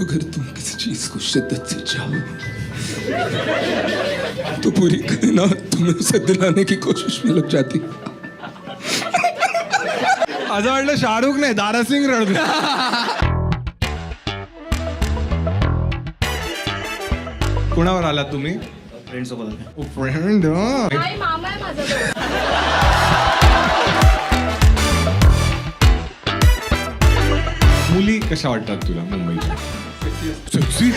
अगर तुम किसी चीज को शिद्दत से चाहो तो पूरी कायनात तुम्हें उसे दिलाने की कोशिश में लग जाती. असं वाटलं शाहरुख नाही दारासिंग रडतो. कुणावर आलात तुम्ही? फ्रेंड सोबत फ्रेंड. नाही, मामा आहे माझा तो. मुली कशा वाटतात तुला मुंबईच्या? सेक्सी.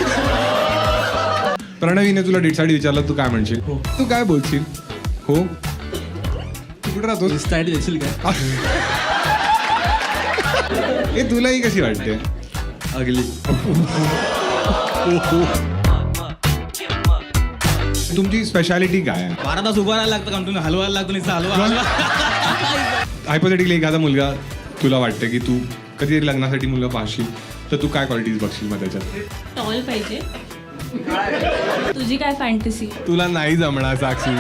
प्रणवीने तुला डेटसाठी विचारलं, तू काय म्हणशील? तू काय बोलशील? हो. तू कुठे राहतो? स्टाईल देशील काय? ए तुला ही कशी वाटते? अगली. तुमची स्पेशालिटी काय आहे? 12 तास उभं राहायला लागतं कारण तुम्ही हलवायला लागतो नुसतं हलवा. हायपोथेटिकली एखादा मुलगा तुला वाटतं की तू कधीतरी लग्नासाठी मुलगा पाहशील तर तू काय क्वालिटीज बघशील मग त्याच्यात? टॉल पाहिजे. तुझी काय फॅन्टसी? तुला नाही जमणार साक्षी.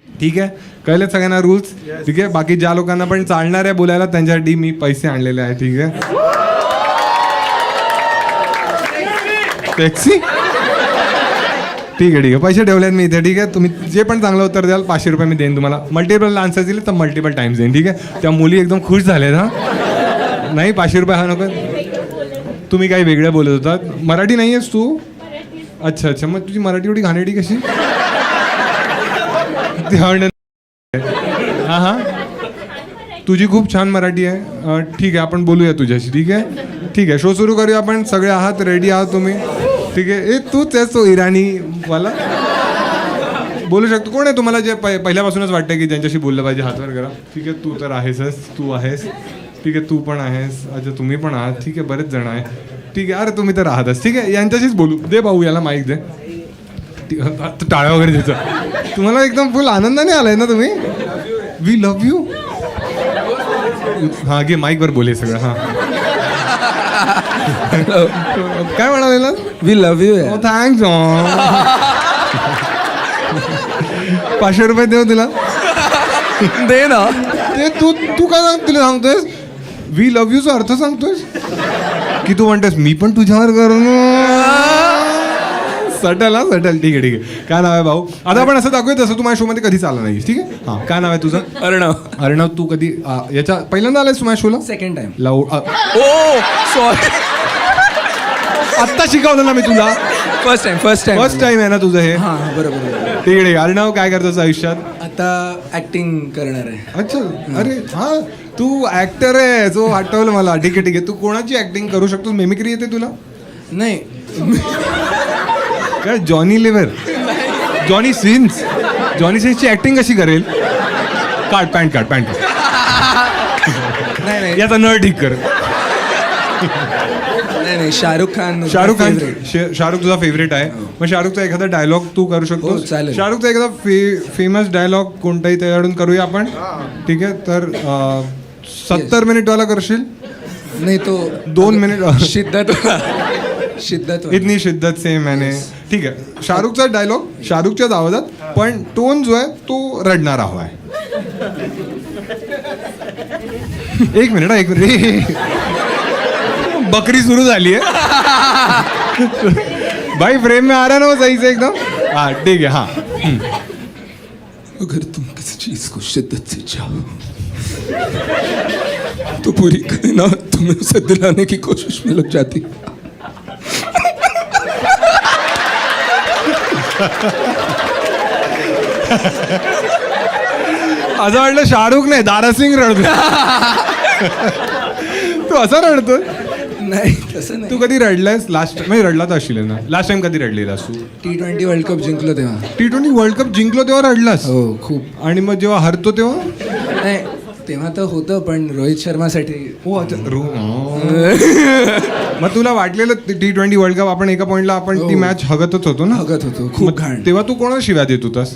ठीक आहे, कळले सगळ्यांना रूल्स? ठीक आहे, बाकी ज्या लोकांना पण चालणार आहे बोलायला त्यांच्यासाठी मी पैसे आणलेले आहे. ठीक आहे. टॅक्सी. ठीक आहे, पैसे ठेवलेत मी इथे. ठीक आहे, तुम्ही जे पण चांगलं उत्तर द्याल 500 रुपये मी देईन तुम्हाला. मल्टिपल आन्सर दिले तर मल्टिपल टाइम्स देईन. ठीक आहे, त्या मुली एकदम खुश झाल्यात. हा नाही 500 रुपये हा नको. तुम्ही काही वेगळं बोलत होतात. मराठी नाही आहेस तू? अच्छा अच्छा, मग तुझी मराठी एवढी घाणेरडी कशी? हां हां, तुझी खूप छान मराठी आहे. ठीक आहे, आपण बोलूया तुझ्याशी. ठीक आहे, ठीक आहे, शो सुरू करूया. आपण सगळे आहात, रेडी आहात तुम्ही? ठीक आहे. ए तूच आहेस तो इराणीवाला? बोलू शकतो. कोण आहे तुम्हाला जे पहिल्यापासूनच वाटतं की ज्यांच्याशी बोललं पाहिजे? हात वर करा. ठीक आहे, तू तर आहेसच. तू आहेस. ठीक आहे, तू पण आहेस. अच्छा, तुम्ही पण आहात. ठीक आहे, बरेच जण आहे. ठीक आहे, अरे तुम्ही तर आहातच. ठीक आहे, यांच्याशीच बोलू दे. भाऊ याला माईक दे. टाळ्या वगैरे द्यायचं. तुम्हाला एकदम फुल आनंदाने आलाय ना तुम्ही? We love you. हां घे, माईकवर बोले सगळं. हां काय म्हणाले? We love you. थँक्स. 500 रुपये देऊ तुला. दे ना. ते तू तू काय तुला सांगतोयस? वी लव्ह यूचा अर्थ सांगतोयस की तू म्हणतोस मी पण तुझ्यावर करून? सटल. हा सटल. ठीक आहे, ठीक आहे. काय नाव आहे भाऊ? आता आपण असं दाखवूया तसं तू माझ्या शो मध्ये कधी चालला नाहीस. ठीक आहे. हां, काय नाव आहे तुझं? अर्णव. अर्णव, तू कधी याच्या पहिल्यांदा आलायस तू माझ्या शोला? Second time. लावू ओ सॉरी. आत्ता शिकवलं ना मी तुला. First time. फर्स्ट टाइम आहे ना तुझं हे? हां बरोबर. ठीक आहे. अर्णव काय करतोस आयुष्यात? आता ऍक्टिंग करणार आहे. अच्छा. अरे हां, तू ऍक्टर आहे. तो आठवलं मला. ठीक आहे, ठीक आहे. तू कोणाची ऍक्टिंग करू शकतो? मेमिक्री येते तुला? नाही. काय Johnny Lever? Johnny Sins? Johnny सिन्सची ऍक्टिंग कशी करेल? काढ पॅन्ट, काढ पॅन्ट. नाही याचा नळ ठीक कर. नाही शाहरुख खान. शाहरुख खान. शाहरुख तुझा फेवरेट आहे. मग शाहरुखचा एखादा डायलॉग तू करू शकतो? हो, चालेल. शाहरुखचा एखादा फेमस डायलॉग कोणताही त्याच्याकडून करूया आपण. ठीक आहे, तर 70 मिनिटवाला करशील? नाही तो 2 मिनिट. शिद्दत. इतनी शिद्दत से मैंने. ठीक आहे, शाहरुखचा डायलॉग शाहरुखच्याच आवाजात, पण टोन जो आहे तो रडणारा हवा आहे. एक मिनिट. बकरी सुरू झाली आहे भाई. फ्रेम में आ रहा है ना वो सही से एकदम? हाँ ठीक है. हाँ, अगर तुम किसी चीज को शिद्दत से चाहो तो पूरी कायनात तुम्हें उसे दिलाने की कोशिश में लग जाती. असं वाटलं शाहरुख नाही दारासिंग रडतो. तू असा रडतोय? नाही तसं नाही. तू कधी रडलायस लास्ट? म्हणजे रडला तर असशील ना. लास्ट टाइम कधी रडलेलास तू? T20 वर्ल्ड कप जिंकलो तेव्हा. T20 वर्ल्ड कप जिंकलो तेव्हा रडलास? हो खूप. आणि मग जेव्हा हरतो तेव्हा? नाही तेव्हा तर होतं, पण रोहित शर्मासाठी. हो अच्छा. मग तुला वाटलेलं T20 वर्ल्ड कप आपण एका पॉइंटला आपण ती मॅच हगतच होतो ना? हगत होतो खूप घाण. तेव्हा तू कोणाला शिव्या देत होतास?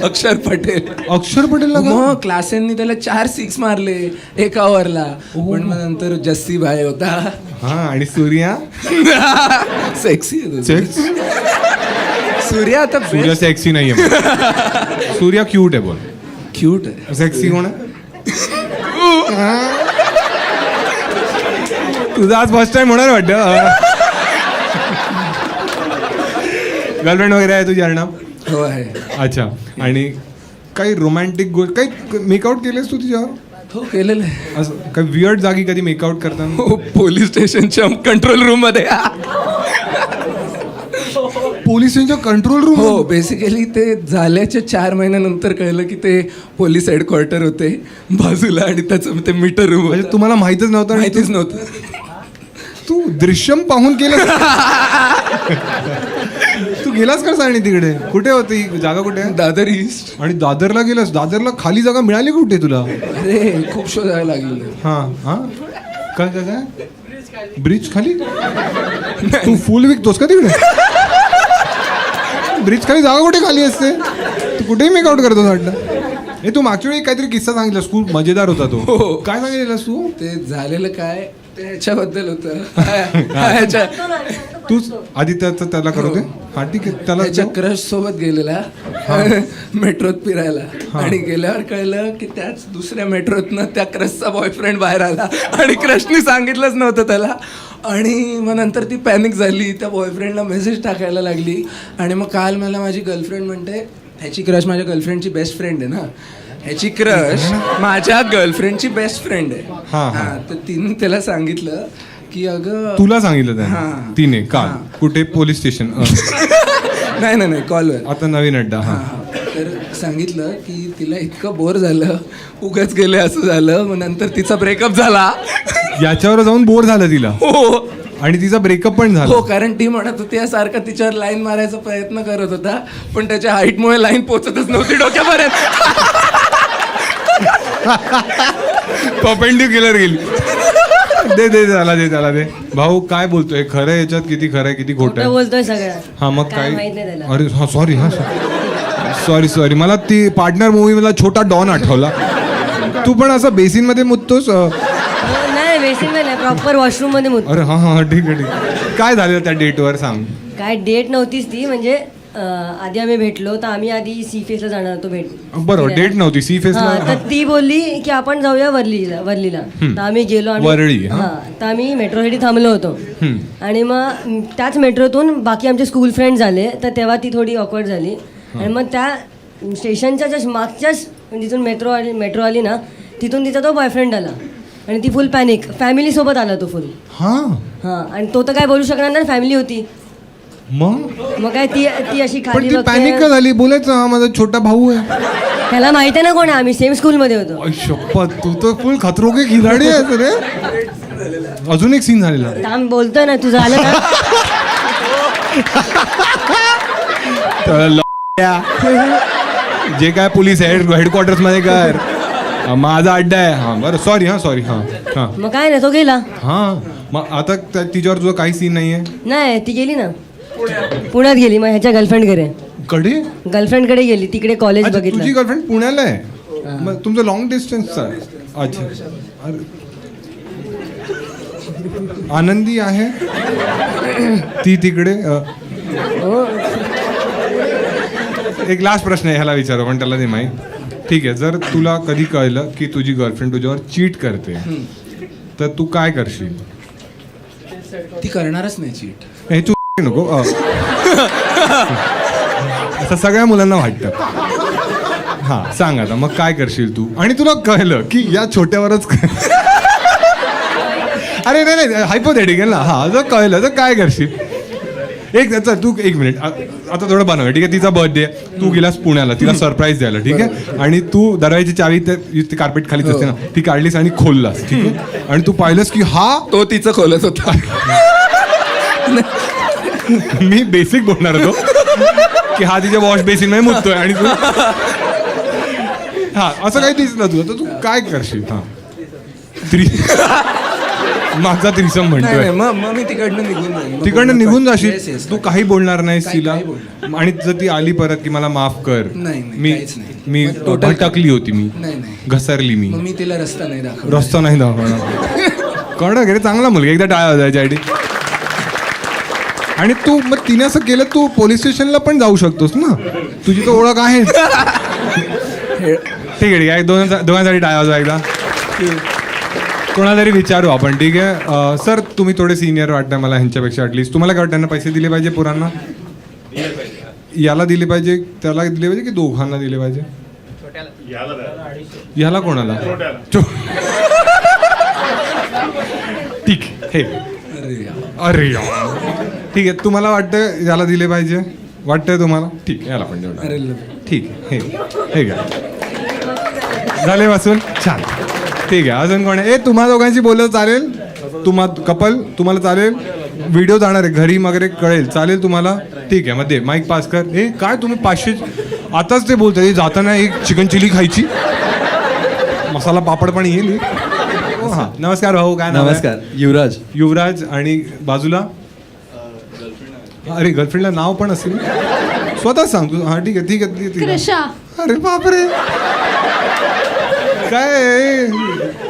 अक्षर पटेल. अक्षर पटेल? मग क्लासेननी त्याला 4 6 मारले एका ओव्हरला. पण मग नंतर जस्सी भाई होता. हा, आणि सूर्या सेक्सी. सूर्या आता सूर्या सेक्सी नाहीये. सूर्या क्यूट आहे बोल. क्यूट आहे. सेक्सी कोण आहे? तुझा आज फर्स्ट टाइम होणार वाटतं. गर्लफ्रेंड वगैरे आहे तुझी अर्णव? हो आहे. अच्छा. आणि काही रोमॅन्टिक गोष्ट काही मेकआउट केलेस तू तिच्यावर? हो केलेलं आहे. असं काही वियर्ड जागी कधी मेकआउट करताना? हो पोलीस स्टेशनच्या कंट्रोल रूम मध्ये. पोलीस स्टेशनच्या कंट्रोल रूम? हो बेसिकली ते झाल्याच्या 4 महिन्यानंतर कळलं की ते पोलीस हेडक्वार्टर होते बाजूला आणि त्याचं ते मीटर रूम म्हणजे तुम्हाला माहितच नव्हतं? आणि माहितीच नव्हतं. तू दृश्यम पाहून केलं? तू गेलास का आणि तिकडे? कुठे होती जागा? कुठे? दादर ईस्ट. आणि दादरला गेलास? दादरला खाली जागा मिळाली कुठे तुला? अरे खूप शोधायला लागलेलं. हां हां. काय काय काय? ब्रिज खाली? तू फुल विकतोस का तिकडे? ब्रिज खाली जागा कुठे खाली असते? तू कुठेही मेकआउट करतोस वाटलं. हे तू मागच्या वेळी काहीतरी किस्सा सांगितलास, खूप मजेदार होता तो. हो. काय सांगितलेलास तू? ते झालेलं काय ते ह्याच्याबद्दल होतं. तूच आदित्याचं त्याला करते? हा ठीक आहे. त्याला त्याच्या क्रश सोबत गेलेला मेट्रोत फिरायला आणि गेल्यावर कळलं की त्याच दुसऱ्या मेट्रोतनं त्या क्रशचा बॉयफ्रेंड बाहेर आला आणि क्रशनी सांगितलंच नव्हतं त्याला. आणि मग नंतर ती पॅनिक झाली, त्या बॉयफ्रेंडला मेसेज टाकायला लागली. आणि मग काल मला माझी गर्लफ्रेंड म्हणते ह्याची क्रश माझ्या गर्लफ्रेंडची बेस्ट फ्रेंड आहे ना, ह्याची क्रश माझ्या गर्लफ्रेंडची बेस्ट फ्रेंड आहे. हां तर तिने त्याला सांगितलं की अगं तुला सांगितलं त्याने? हां. तिने काल कुठे? Police station? नाही कॉलवर. आता नवीन अड्डा. हां. तर सांगितलं की तिला इतकं बोर झालं, उगाच गेले असं झालं. मग नंतर तिचा ब्रेकअप झाला. याच्यावर जाऊन बोर झालं तिला? हो. आणि तिचा ब्रेकअप पण झाला? हो कारण ती म्हणत होती सारखा तिच्यावर लाईन मारायचा प्रयत्न करत होता पण त्याच्या हाईटमुळे लाईन पोचतच नव्हती डोक्यापर्यंत. परपेंडिक्युलर गेली. दे त्याला दे. भाऊ काय बोलतोय? खरं आहे याच्यात? किती खरं आहे किती खोटं आहे? बोलतोय सगळं. हा मग काय माहित नाही त्याला. अरे हा सॉरी मला ती पार्टनर मूवी मला छोटा डॉन आठवला. तू पण असं बेसिन मध्ये मुततोस? नाही बेसिन नाही, प्रॉपर वॉशरूम मध्ये मुत. अरे हा ठीक आहे. काय झालं त्या डेटवर सांग. काय डेट नव्हतीच ती, म्हणजे आधी आम्ही भेटलो तर आम्ही आधी सी फेसला जाणार होतो भेट. बरोबर डेट नव्हती सी फेसला. तर ती बोलली की आपण जाऊया वरलीला. तर आम्ही गेलो आणि वरळी, तर आम्ही मेट्रोसाठी थांबलो होतो. आणि मग त्याच मेट्रोतून बाकी आमचे स्कूल फ्रेंड झाले, तर तेव्हा ती थोडी ऑकवर्ड झाली. आणि मग त्या स्टेशनच्या जस्ट मागच्याच जिथून मेट्रो आली ना तिथून तिचा तो बॉयफ्रेंड आला आणि ती फुल पॅनिक. फॅमिली सोबत आला तो फुल. हां आणि तो तर काय बोलू शकणार नाही, फॅमिली होती. मग काय ती अशी पण खाली ती पॅनिक का झाली? बोलायचं हा माझा छोटा भाऊ आहे. त्याला माहिती आहे ना कोण आहे, आम्ही सेम स्कूल मध्ये होतो. शपथ तू तर फुल खतरो के खिलाडी आहे रे. अजून एक सीन झालेला. थांब बोलतोय ना, तुझं आलं ना. जे काय पोलीस हेडक्वार्टर्स मध्ये कर, माझा अड्डा आहे. हा बरं सॉरी हां. मग काय नाही, तो गेला. हां मग आता तिच्यावर तुझं काही सीन नाहीये? नाही ती गेली ना, पुण्यात गेली. मग ह्याच्या गर्लफ्रेंड कडे गेली, तिकडे कॉलेज अच्छा, बघितलं. तुझी गर्लफ्रेंड पुण्याला आहे? मग तुमचं लॉंग डिस्टन्सचा आहे? अच्छा. आनंदी आहे ती तिकडे? एक लास्ट प्रश्न आहे, ह्याला विचारू पण त्याला नाही माहीत. ठीक आहे, जर तुला कधी कळलं की तुझी गर्लफ्रेंड तुझ्यावर चीट करते तर तू काय करशील? ती करणारच नाही चीट. हे तू नको असं सगळ्या मुलांना वाटतं. हा सांग आता मग काय करशील तू? आणि तुला कळलं की या छोट्यावरच अरे नाही हायपोथेटिकल ना. हा जर कळलं तर काय करशील? तू एक मिनिट आता थोडं बनव. ठीक आहे, तिचा बर्थडे, तू गेलास पुण्याला तिला सरप्राईज द्यायला. ठीक आहे, आणि तू दरवाजाची चावी ती कार्पेट खालीच असते ना, ती काढलीस आणि खोललास. ठीक आहे, आणि तू पाहिलंस की हा तो तिचं खोलत होता. मी बेसिक बोलणार होतो की हा तिच्या वॉश बेसिन मध्ये मुततोय आणि तू हा असं काही दिसलं तुझं, तर तू काय करशील? हा माझा त्रिसम म्हणतोय. मग मी तिकडनं निघून जाशील, तू काही बोलणार नाहीस तिला. आणि जर ती आली परत की मला माफ कर, मी भटकली होती, मी घसरली, मी तिला रस्ता नाही दाखवणार. कळलं गेले चांगला मुलगा, एकदा टाळा जायच्यासाठी. आणि तू मग तिने असं केलं, तू पोलीस स्टेशनला पण जाऊ शकतोस ना, तुझी तर ओळख आहे. ठीक आहे दोघांसाठी टाळ्या वाजवा एकदा. कोणाला तरी विचारू आपण, ठीक आहे. सर तुम्ही थोडे सिनियर वाटतं मला ह्यांच्यापेक्षा ॲटलीस्ट. तुम्हाला काय वाटतं त्यांना पैसे दिले पाहिजे पोरांना? याला दिले पाहिजे, त्याला दिले पाहिजे की दोघांना दिले पाहिजे? याला कोणाला? ठीक आहे. अरे यार. ठीक आहे, तुम्हाला वाटतं याला दिले पाहिजे? वाटतंय तुम्हाला? ठीक आहे, याला पण देऊ. ठीक आहे, हे घ्या. झाले वाचून? छान. ठीक आहे, अजून कोण आहे? ए तुम्हा दोघांशी बोललं चालेल? कपल तुम्हाला चालेल? व्हिडिओ जाणार आहे घरी वगैरे, कळेल? चालेल तुम्हाला? ठीक आहे, मग दे माईक पास कर. हे काय तुम्ही 500 आताच ते बोलतोय जाताना एक चिकन चिली खायची, मसाला पापड पण येईल. हां, नमस्कार भाऊ, काय नाव? नमस्कार, युवराज. युवराज. आणि बाजूला? अरे गर्लफ्रेंडला नाव पण असेल, स्वतः सांग तू. हां ठीक आहे ठीक आहे ठीक आहे. कृषा. अरे बापरे, काय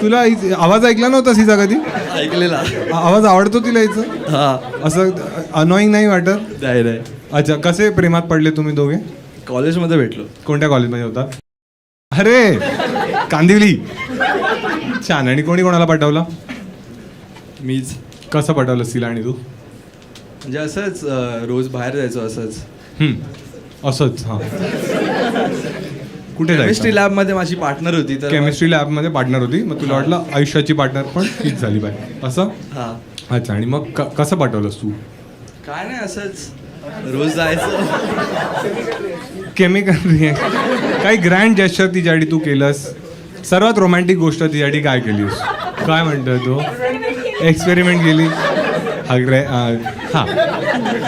तुला आवाज ऐकला नव्हता हिचा कधी? ऐकलेला. आवाज आवडतो तिला हिचा? हा. असं अनॉईंग नाही वाटत? नाही. अच्छा, कसे प्रेमात पडले तुम्ही दोघे? कॉलेजमध्ये भेटलो. कोणत्या कॉलेजमध्ये होता? अरे कांदिवली. छान. आणि कोणी कोणाला पाठवलं? मीच. कसं पाठवलंस तिला आणि तू? म्हणजे असंच रोज बाहेर जायचो असंच. असंच. हां, कुठे केमिस्ट्री जायचं? लॅबमध्ये माझी पार्टनर होती तर केमिस्ट्री लॅबमध्ये पार्टनर होती, मग तुला वाटलं आयुष्याची पार्टनर पण हीच झाली पाहिजे असं? हा. अच्छा, आणि मग कसं पाठवलंस तू? काय नाही, असंच रोज जायचं. केमिकल काही ग्रँड जेस्चर तिच्यासाठी तू केलंस? सर्वात रोमॅन्टिक गोष्ट तिच्यासाठी काय केलीस? काय म्हणतोय तू? एक्सपेरिमेंट केली? हां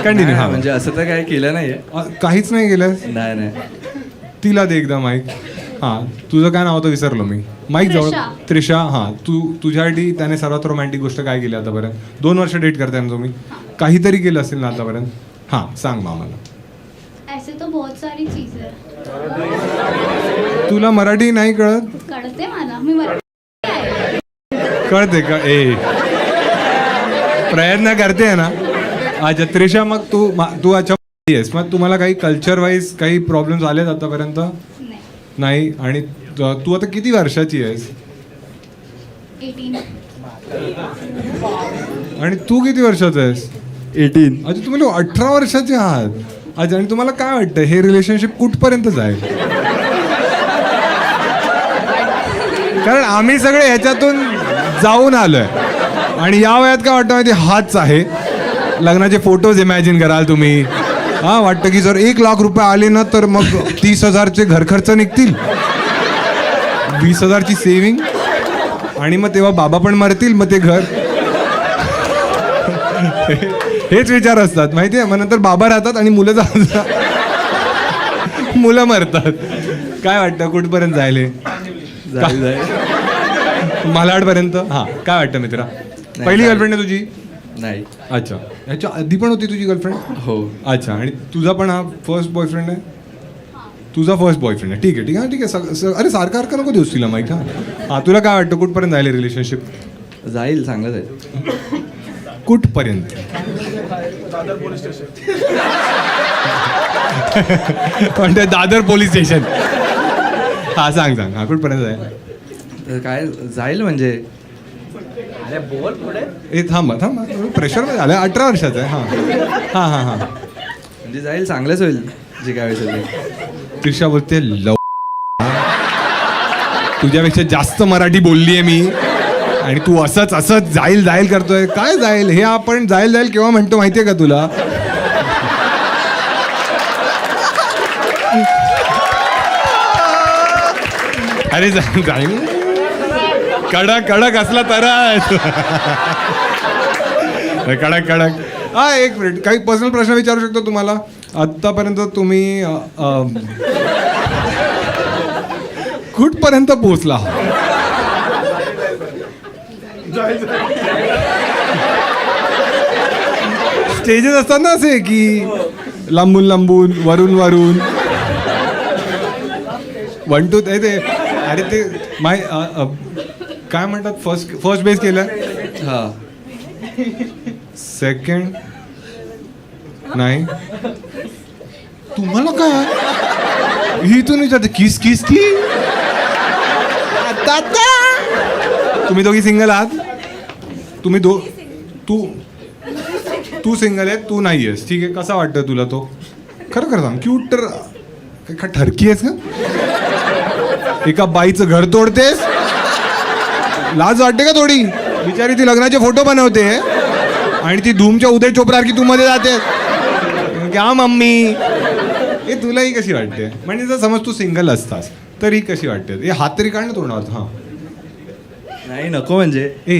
कंटिन्यू. हां, म्हणजे असं तर काय केलं नाहीये. काहीच नाही केलंस? नाही. तिला दे एकदा माईक. हां, तुझं काय नाव होतं विसरलो मी. माईक जवळ. त्रिशा. त्रिशा. हां, तुझ्यासाठी त्याने सर्वात रोमॅन्टिक गोष्ट काय केली आतापर्यंत? 2 वर्ष डेट करताय ना तुम्ही, काहीतरी केलं असेल ना आतापर्यंत? हां सांग मामाला. ऐसे तो बहुत सारी चीजें हैं. तुला मराठी नाही कळत? कळते मला, मी मराठी आहे. कळते का? प्रयत्न करते ना. अच्छा त्रिशा, मग तू अच्छा येस, मग तुम्हाला काही कल्चर वाईज काही प्रॉब्लेम्स आलेत आतापर्यंत? नाही. नाही. आणि तू आता किती वर्षाची आहेस? 18. आणि तू किती वर्षाचा आहेस? 18. अच्छा, तुम्ही लोक 18 वर्षाचे आहात. अच्छा, आणि तुम्हाला काय वाटतं हे रिलेशनशिप कुठपर्यंत जाईल? कारण आम्ही सगळे ह्याच्यातून जाऊन आलोय आणि या वयात काय वाटतं माहिती, हाच आहे. लग्नाचे फोटोज इमॅजिन कराल तुम्ही. हां, वाटतं की जर 1 लाख रुपये आले ना तर मग 30,000चे घर खर्च निघतील, 20,000ची सेविंग, आणि मग तेव्हा बाबा पण मरतील, मग ते घर. हेच विचार असतात माहिती आहे. मग नंतर बाबा राहतात आणि मुलं मुलं मरतात. काय वाटतं कुठपर्यंत जायले? मालाडपर्यंत. हां, काय वाटतं मित्रा? पहिली गर्लफ्रेंड आहे तुझी? नाही. अच्छा, ह्याच्या आधी पण होती तुझी गर्लफ्रेंड? हो. अच्छा, आणि तुझा पण हा फर्स्ट बॉयफ्रेंड आहे? तुझा फर्स्ट बॉयफ्रेंड आहे. ठीक आहे ठीक आहे ठीक आहे. अरे सारखं नको देऊस तिला माहीत. हां, तुला काय वाटतं कुठपर्यंत जायले रिलेशनशिप? जाईल, चांगलं जाईल. कुठपर्यंत? म्हणते दादर पोलीस स्टेशन. हां सांग. हां, कुठपर्यंत जाईल? तर काय जाईल म्हणजे ए थांबा प्रेशरमध्ये आलं. 18 वर्षाचं आहे. हां. म्हणजे जाईल, चांगलंच होईल जे काय होईल ते. त्रिशा बोलते तुझ्यापेक्षा जास्त मराठी बोलली आहे मी, आणि तू असंच जाईल करतोय. काय जाईल? हे आपण जाईल केव्हा म्हणतो माहितीये का तुला? अरे जाईल कडक असला तरच. कडक. हा, एक मिनिट, काही पर्सनल प्रश्न विचारू शकतो तुम्हाला? आतापर्यंत तुम्ही कुठपर्यंत पोहोचला? स्टेजेस असतात ना असे की लांबून वरून 1 2 ते. अरे ते काय म्हणतात, फर्स्ट बेस केलं? हा. सेकंड नाही. तुम्हाला काय ही तू विचारते किस तुम्ही दोघी सिंगल आहात? तुम्ही तू सिंगल आहे, तू नाही आहेस, ठीक आहे. कसा वाटतं तुला तो? खरं खरं सांग. क्यूट तर का ठरकी आहेस का? एका बाईचं घर तोडतेस? लाज वाटते का थोडी? बिचारी ती लग्नाचे फोटो बनवते आणि ती धूमच्या उदय चोपडासारखी तू मध्ये जाते. क्या मम्मी? हे तुलाही कशी वाटते? म्हणजे जर समज तू सिंगल असतास तर ही कशी वाटते? हे हात तरी काढ ना तोंडावर. हां नाही नको म्हणजे. ए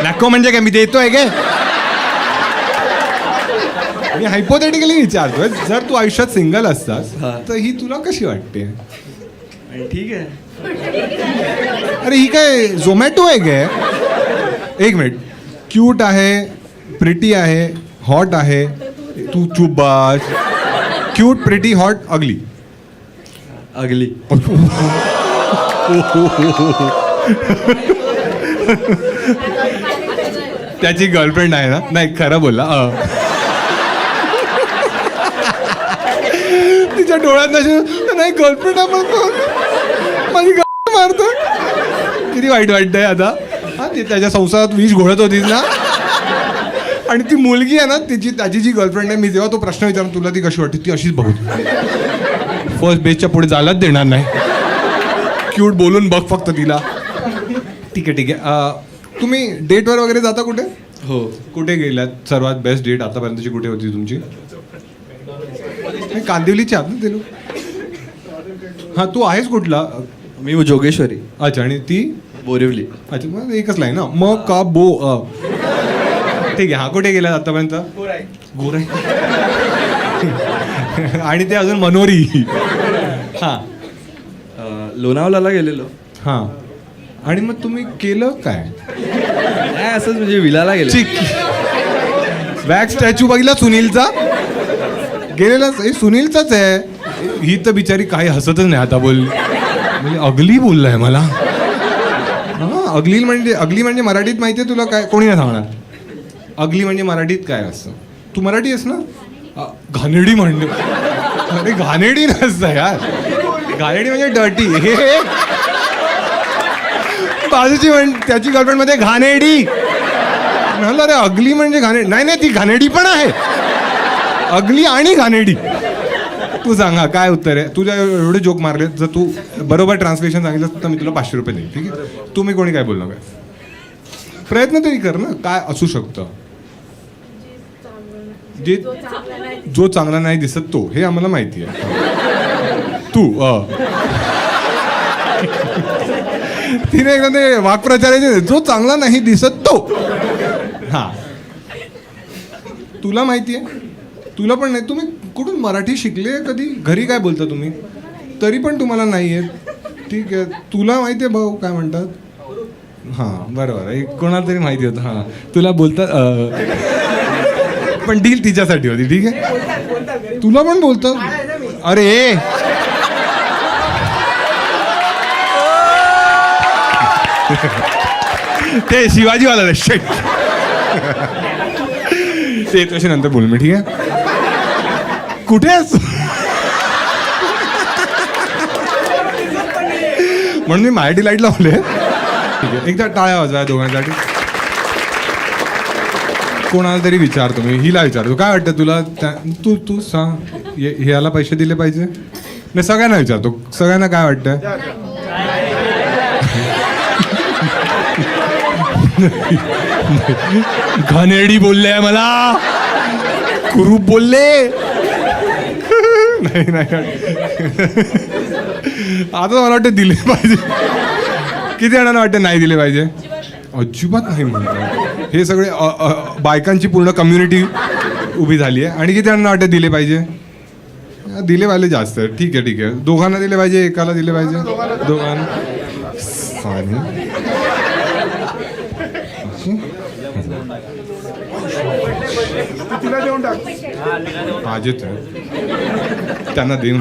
नको म्हणजे काय? मी देतोय काय? मी हायपोथेटिकली विचारतोय, जर तू आयुष्यात सिंगल असतास हा. तर ही तुला कशी वाटते? आणि ठीक आहे. अरे ही काय झोमॅटो आहे काय? एक मिनिट. क्यूट आहे, प्रिटी आहे, हॉट आहे, तू चुप बस. क्यूट, प्रिटी, हॉट, अगली. अगली. त्याची गर्लफ्रेंड आहे ना? नाही खरं बोलला. तिच्या डोळ्यात नाही गर्लफ्रेंड आहे म्हणतो, माझी मारतो. किती वाईट वाटतंय आता. हा ते त्याच्या संसारात विष घोळत होतीस ना, आणि ती मुलगी आहे ना त्याची जी गर्लफ्रेंड आहे, मी जेव्हा तो प्रश्न विचारतो तुला ती कशी वाटते, ती अशीच बघू. फर्स्ट बेसच्या पुढे जायलाच देणार नाही. क्यूट बोलून बघ फक्त तिला. ठीक आहे ठीक आहे. तुम्ही डेटवर वगैरे जाता कुठे? हो. कुठे गेल्यात? सर्वात बेस्ट डेट आतापर्यंतची कुठे होती तुमची? कांदिवलीची आहात ना ते लोक? हां तू आहेस कुठला? मी जोगेश्वरी. अच्छा. आणि ती? बोरिवली. अच्छा. मग एकच लाईन ना. मग का बो ठीक आहे. हा कुठे गेला आतापर्यंत? गोराई. आणि ते अजून मनोरी. हां लोणावळ्याला गेलेलो. हां. आणि मग तुम्ही केलं काय? नाही असंच म्हणजे विलाला गेलो. चिक बॅक स्टॅच्यू बघितला सुनीलचा? गेलेला हे सुनीलचाच आहे. ही तर बिचारी काही हसतच नाही आता. म्हणजे अगली बोललाय मला. हां अगली म्हणजे मराठीत माहिती आहे तुला काय? कोणी नाही सांगणार. अगली म्हणजे मराठीत काय असतं? तू मराठी आहेस ना? घाणेरडी म्हणणे. अरे घाणेरडी नसतं यार. घाणेरडी म्हणजे डर्टी. हे बाजूची त्याची गर्लफ्रेंड मध्ये घाणेरडी म्हणलं. अरे अगली म्हणजे घाणेरडी नाही, ती घाणेरडी पण आहे. अगली आणि घाणेरडी. तू सांगा काय उत्तर आहे? तुझ्या एवढे जोक मारले, जर तू बरोबर ट्रान्सलेशन सांगितलं तर मी तुला 500 रुपये देईन. ठीक आहे. तुम्ही कोणी काय बोलणार काय? प्रयत्न तरी कर ना. काय असू शकतं जे जो चांगला नाही दिसत तो? हे आम्हाला माहिती आहे. तू तिने एकदा ते वाक्प्रचाराचे, जो चांगला नाही दिसत तो. हा तुला माहिती आहे? तुला पण नाही. तुम्ही कुठून मराठी शिकले कधी? घरी काय बोलता तुम्ही? तरी पण तुम्हाला नाही येत. ठीक आहे. तुला माहिती आहे भाऊ काय म्हणतात? हां बरोबर आहे. कोणाला तरी माहिती होतं. हां तुला बोलतात पण डील तिच्यासाठी होती. ठीक आहे. तुला पण बोलतात? अरे ते शिवाजीवाला शेट. ते तशी नंतर बोल मी. ठीक आहे. कुठे आहेस? म्हणून मी मराठी लाईट लावले. ठीक आहे. एकदा टाळ्या वाजवा दोघांसाठी. कोणाला तरी विचारतो मी. हिला विचारतो काय वाटतं तुला? तू सांग. ह्याला पैसे दिले पाहिजे? नाही सगळ्यांना विचारतो. सगळ्यांना काय वाटतं? घाणेरडी बोलले मला. कुरूप बोलले. नाही आता मला वाटतं दिले पाहिजे. किती जणांना वाटतं नाही दिले पाहिजे? अजिबात नाही म्हणतात. हे सगळे बायकांची पूर्ण कम्युनिटी उभी झाली आहे. आणि किती जणांना वाटतं दिले पाहिजे? दिले पाहिजे जास्त. ठीक आहे. दोघांना दिले पाहिजे? एकाला दिले पाहिजे? दोघांना. माझेच त्यांना देऊन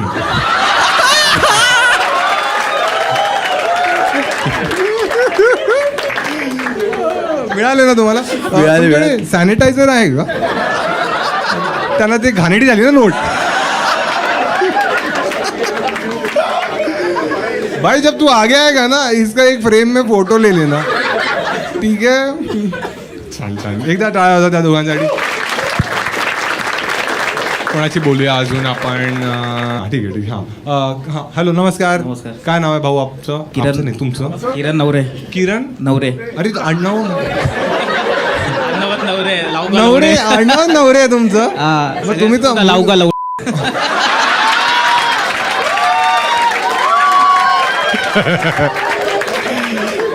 मिळाले ना तुम्हाला? मिळाले. सॅनिटायझर आहे का? त्यांना ते घाणेरडी झाली ना नोट. भाई जब तू आगे आएगा ना इसका एक फ्रेम में फोटो ले लेना, ठीक आहे. छान छान, एकदा टाळ्या होता त्या दोघांसाठी. कोणाची बोलूया अजून आपण? ठीक आहे ठीक आहे. हां हॅलो नमस्कार. नमस्कार. काय नाव आहे भाऊ आपचं? किरण. आपचं नाही तुमचं? किरण नवरे. किरण नवरे. अरे आडनाव नवरे नवरे आडनाव नवरे आहे तुमचं? मग तुम्ही तर लावू का लावू.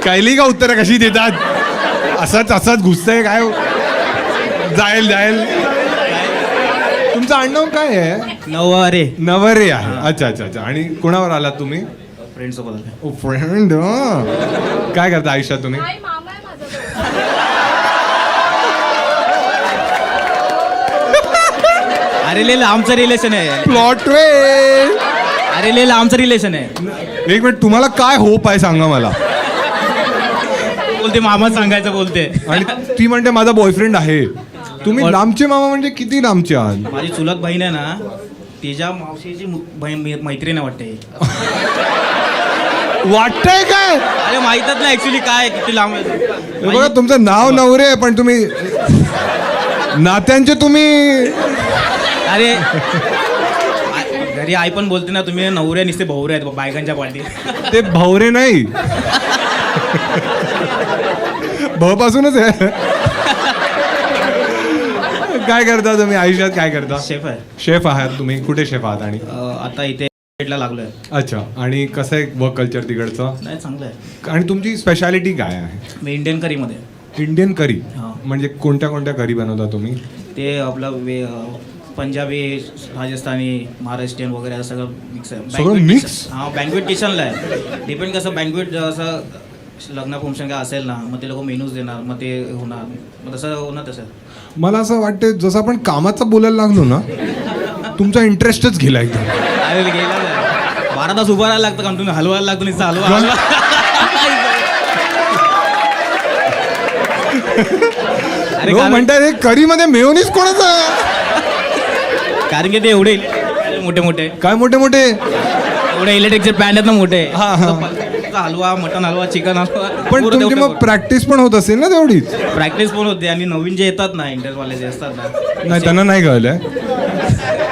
कायली का उत्तरं कशी देतात? असंच घुसतंय काय? जाईल तुमचं आडनाव काय आहे? नवरे. नवरे आहे. अच्छा. आणि कोणावर आलात तुम्ही? फ्रेंड सोबत आले. ओ फ्रेंड. काय करता आयुष्यात तुम्ही? मामा आहे माझा. अरे लय लांबचं रिलेशन आहे. प्लॉट वे. अरे लय लांबचं रिलेशन आहे. एक मिनिट, तुम्हाला काय होप आहे सांगा मला. बोलते मामा सांगायचं बोलते. आणि ती म्हणते माझा बॉयफ्रेंड आहे. तुम्ही लांबचे मामा म्हणजे किती लांबचे आहात? माझी चुलत बहीण आहे ना, तिच्या मावशीची मैत्रीण आहे वाटते. वाटतंय काय? अरे माहीतच नाही ऍक्च्युली काय किती लांब आहे. हे बघा तुमचं नाव नवरे आहे पण तुम्ही नात्यांचे तुम्ही. अरे घरी आई पण बोलते ना, तुम्ही नवरे नुसते भवरे आहेत बायकांच्या पार्टी. ते भवरे नाही, भ पासूनच आहे. काय करता तुम्ही आयुष्यात? काय करता? शेफ आहे. शेफ आहात तुम्ही? कुठे शेफ आहात? आणि आता इथे ला लागलोय. अच्छा. आणि कसं आहे वर्क कल्चर तिकडचं? नाही चांगलं आहे. आणि तुमची स्पेशालिटी काय आहे? मी इंडियन करीमध्ये. इंडियन करी हा. म्हणजे कोणत्या करी बनवता तुम्ही? ते आपलं पंजाबी, राजस्थानी, महाराष्ट्रीयन वगैरे असं सगळं मिक्स आहे. सगळं Banquet mix? kitchen. हा बँक्वेट किचनला आहे. डिपेंड कसं बँक्वेट असं लग्न फंक्शन काय असेल ना, मग ते लोक मेनूज देणार, मग ते होणार, मग तसं होणार तसं. मला असं वाटतं जसं आपण कामाचं बोलायला लागलो ना तुमचा इंटरेस्टच गेला एकदम. अरे गेला 12 तास उभं राहायला लागतं, कंटिन्यू हलवायला लागतो, नुसतं हलवा. अरे हो म्हणतात हे करीमध्ये मेयोनीज कोणाचा? कारण की ते एवढे मोठे काय मोठे एवढे इलेक्ट्रिकचे पॅन आहेत ना मोठे. हलवा, मटन हलवा, चिकन हलवा. पण तुमची मग प्रॅक्टिस पण होत असेल ना तेवढीच? प्रॅक्टिस पण होते. आणि नवीन जे येतात ना इंटरवाले जे असतात ना, नाही त्यांना नाही कळलंय.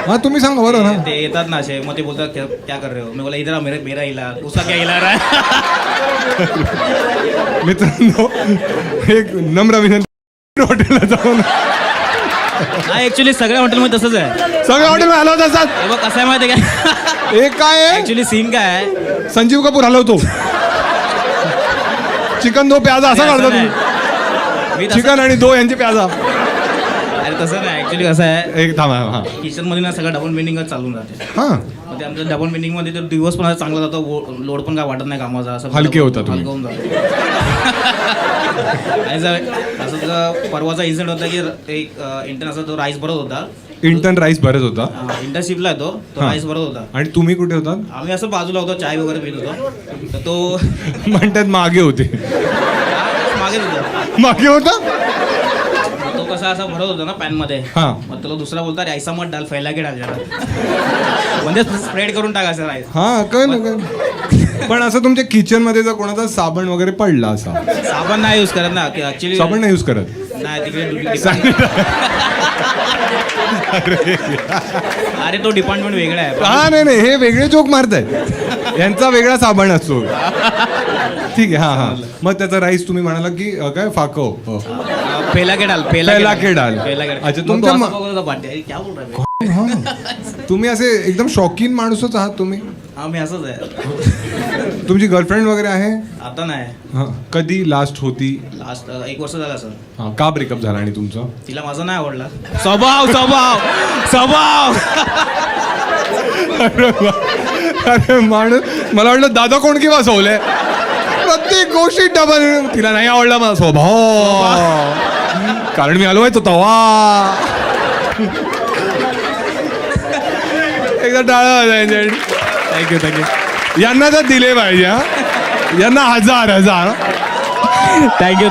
हा तुम्ही सांगा बरं ना. ते येतात ना असे, मग ते बोलतात क्या कर रहे हो? मी बोला इधर आ, मेरा इला उसका क्या इला रहा है. मित्रांनो एक नम्र विनंती, हॉटेलला जाऊन. हा ऍक्च्युली सगळ्या हॉटेलमध्ये तसंच आहे. सगळ्या हॉटेल हलवत असतात. हे बघ कसं आहे माहिती आहे काय? एक काय आहे ऍक्च्युली सीन काय आहे, संजीव कपूर हलवतो. चिकन दो प्याजा असा काढता तुम्ही. मी चिकन आणि दो यांची प्याजा. अरे तसं नाही. ऍक्च्युली कसं आहे, एक थांबा. हा किचन मध्ये ना सगळं डबल मिनिंगच चालून जाते. हा मग ते आमच्या डबल मिनिंग मध्ये तर दिवस पण चांगला जातो, लोड पण काय वाटत नाही कामाचा. असं हलके होता तुम्ही. हलकं होऊन जातो. आणि असं जर परवाचा इन्सिडेंट होता की एक इंटरनॅशनल तो राईस भरत होता. इंटर्न राईस भरत होता. इंटर्नशिपला आहे तो हा. राईस भरत होता. आणि तुम्ही कुठे होतात? आम्ही असं बाजूला होतो, चाय वगैरे पित होतो. तर तो म्हणतात मागे होते. मागे होता. मागे होता. मग तो कसा असा भरत होता ना पॅन मध्ये. हा. मग तुला दुसरा बोलता रे ऐसा मत डाल, फैला के डाल जरा. म्हणजे स्प्रेड करून टाकायचं राईस. हा कळलं. पण असं तुमच्या किचन मध्ये जर कोणाचा साबण वगैरे पडला असा? साबण नाही यूज करत ना ऍक्च्युली. साबण नाही यूज करत? नाही तिकडे अरे तो डिपार्टमेंट वेगळा आहे. हा नाही हे वेगळे जोक मारतायत. यांचा वेगळा साबण असतो. ठीक आहे. हा. मग त्याचा राईस तुम्ही म्हणाला की काय फाकव? पेला के डाल. पेला के डाल. अच्छा, तुमच्या क्या बोल रहा है? तुम्ही असे एकदम शौकीन माणूसच आहात तुम्ही. हा मी असंच आहे. तुमची गर्लफ्रेंड वगैरे आहे? आता नाही. हा. कधी लास्ट होती? लास्ट 1 वर्ष झाला सर. हा. का ब्रेकअप झाला आणि तुमचं? तिला माझा नाही आवडला. स्वभाव अरे माणूस, मला वाटलं दादा कोण किंवा सोवले प्रत्येक गोष्टी डबल. तिला नाही आवडला माझा स्वभाव, कारण मी हलवायचो तवा. एकदा टाळा. थँक्यू. यांना तर दिले पाहिजे. हा यांना 1000 थँक्यू.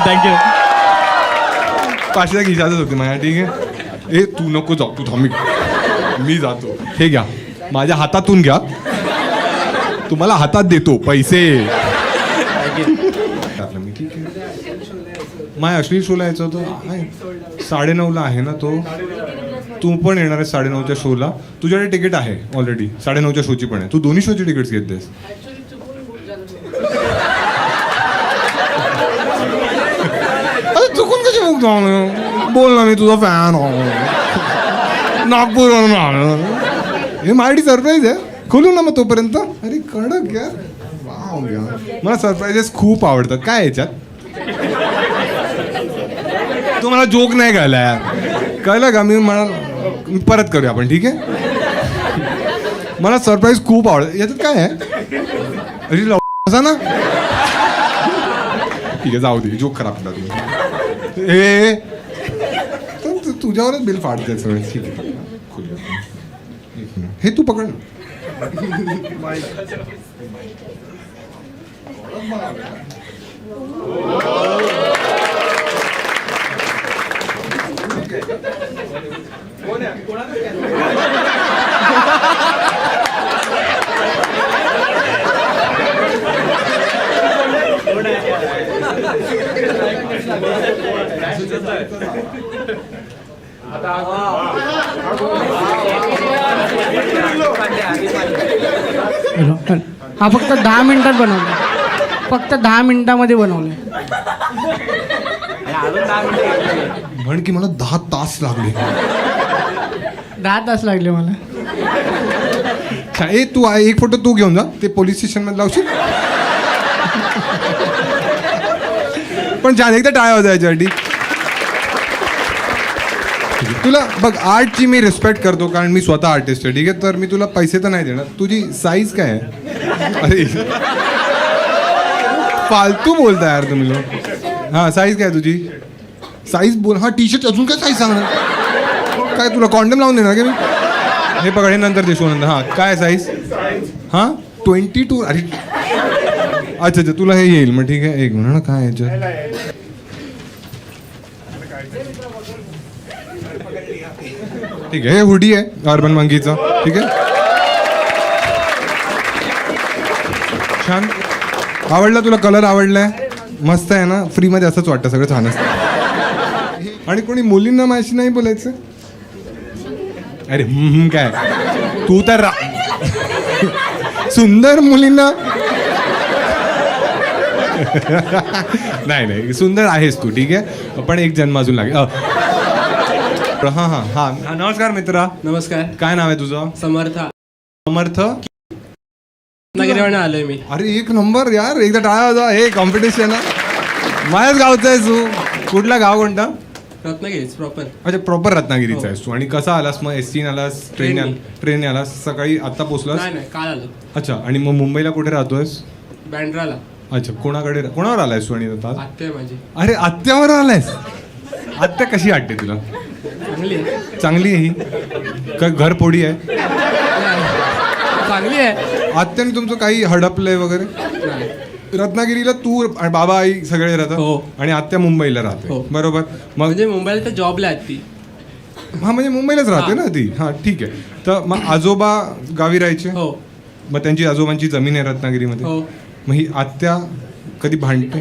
500 खिशातच होते माझ्या. ठीक आहे. ए तू नको जाऊ, तू थांब, मी जातो. हे घ्या, माझ्या हातातून घ्या. तुम्हाला हातात देतो पैसे. मी ठीक आहे. माय अश्लील शोला यायचं होतं. 9:30ला आहे ना तो. तू पण येणार आहे 9:30च्या शोला. तुझ्याकडे तिकीट आहे ऑलरेडी. 9:30च्या शोची पण आहे. तू दोन्ही शोची तिकीट्स घेतेस. अरे चुकून कशी बोल ना, मी तुझा फॅन नागपूरवरून आलो. हे माझी सरप्राईज आहे. खोलू ना मग तोपर्यंत. अरे कडक यार. वाव यार, मला सरप्राईजेस खूप आवडतात. काय याच्यात तू मला जोक नाही कळला यार. कळलं का? मी परत करूया आपण, ठीक आहे? मला सरप्राईज खूप आवडतं. याच्यात काय आहे? अरे असा ना, ठीक आहे, जाऊ दे. जोक खराब केला तुम्ही. ए तुझ्यावरच बिल फाडते सगळे. ठीक आहे, खोलूया. एक मिनिट. हे तू पकड ना. हा फक्त 10 मिनिटात बनवला. फक्त 10 मिनिटामध्ये बनवलं. म्हण की मला 10 तास लागले. 10 तास लागले मला. ए तू एक फोटो तू घेऊन जा. ते पोलीस स्टेशन मध्ये लावशील. पण छान, एकदा टाळ्या होत्या याच्यासाठी. तुला बघ, आर्टची मी रिस्पेक्ट करतो कारण मी स्वतः आर्टिस्ट आहे, ठीक आहे? तर मी तुला पैसे तर नाही देणार. तुझी साईज काय आहे? अरे फालतू बोलता यार तुम्ही लोक. हां, साईज काय आहे तुझी? साईज बोल. हां, टी शर्ट अजून काय साईज सांगणार? काय तुला कॉन्डम लावून देणार का मी? हे पकड, हे नंतर देशो नंतर. हां, काय साईज? हां, 22. अरे अच्छा अच्छा, तुला हे येईल मग, ठीक आहे? एक मिनिट ना, काय याच्यात? ठीक आहे, हे हुडी आहे अर्बन मंकीचा, ठीक आहे? छान. आवडला तुला? कलर आवडलाय? मस्त आहे ना? फ्रीमध्ये असंच वाटतं, सगळं छान असतं. आणि कोणी मुलींना माझी नाही बोलायचं? अरे काय तू तर सुंदर मुलींना नाही नाही, सुंदर आहेस तू, ठीक आहे? पण एक जन्म अजून लागेल. हां हां हां, नमस्कार मित्रा. नमस्कार. काय नाव आहे तुझं? समर्थ. समर्थ नगरीवरून आलोय मी. अरे एक नंबर यार, एकदा टाळा होता. हे कॉम्पिटिशन माझ्याच गावचं आहेस तू. कुठला गाव कोणता? रत्नागिरीच प्रॉपर. अच्छा, प्रॉपर रत्नागिरीचा आहेस तू. आणि कसा आलास मग? एसटीने आलास? ट्रेनने आलास? सकाळी आत्ता पोचलास? नाही काल आलो. अच्छा, आणि मग मुंबईला कुठे राहतोयस? बँड्राला. अच्छा, कोणावर आलायस तू? आणि आता आत्या आहे माझी. अरे आत्यावर आलायस? आत्या कशी वाटते तुला? चांगली आहे. चांगली आहे ही? का घरफोडी आहे? चांगली आहे. आत्याने तुमचं काही हडपलंय वगैरे? नाही. रत्नागिरीला तू आणि बाबा आई सगळे राहतात. हो. आणि आत्या मुंबईला राहते. हो. बरोबर. मग म्हणजे मुंबईला तर जॉबला आहेत ती. हा, म्हणजे मुंबईलाच राहते ना ती. हा, ठीक आहे. तर मग आजोबा गावी राहायचे? हो मग त्यांची आजोबांची जमीन आहे रत्नागिरीमध्ये? हो. मग ही आत्या कधी भांडते?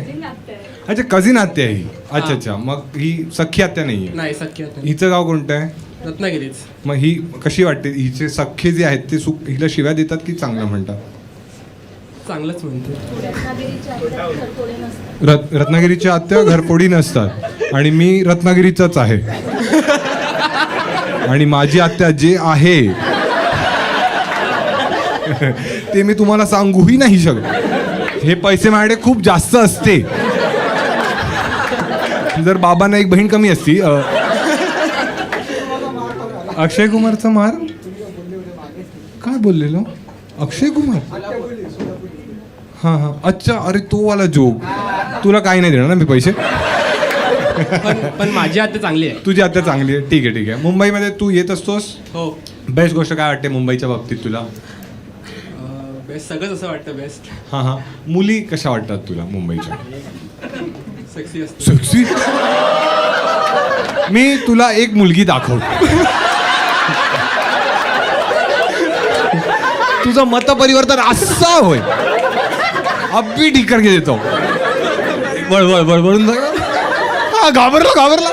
अच्छा, कझिन आत्या आहे ही. अच्छा अच्छा, मग ही सख्खी आत्या नाहीये? नाही सख्खी आता. हिचं गाव कोणतं आहे? रत्नागिरीच. मग ही कशी वाटते? हिचे सख्खे जे आहेत ते हिला शिव्या देतात की चांगलं म्हणतात? चांगलंच म्हणते. रत्नागिरीच्या आत्या घरफोडी नसतात. आणि मी रत्नागिरीचाच आहे. आणि माझी आत्या जे आहे ते मी तुम्हाला सांगूही नाही शकत. हे पैसे माझ्याकडे खूप जास्त असते. जर बाबांना एक बहीण कमी असती. अक्षय कुमारचा मार? काय बोललेलो? अक्षय कुमार? हां हां, अच्छा. अरे तो वाला जोक. तुला काही नाही देणार ना मी पैसे? पण माझी आत्या चांगली आहे. तुझी आत्या चांगली आहे, ठीक आहे ठीक आहे. मुंबईमध्ये तू येत असतोस? हो. बेस्ट गोष्ट काय वाटते मुंबईच्या बाबतीत तुला? बेस्ट सगळंच असं वाटतं बेस्ट. हां हां, मुली कशा वाटतात तुला मुंबईच्या? सेक्सी असते. सेक्सी? मी तुला एक मुलगी दाखवतो. तुझं मतपरिवर्तन असा होय अब्बी ठिकर घे देतो बळबळ बळबळून जा. हा घाबरला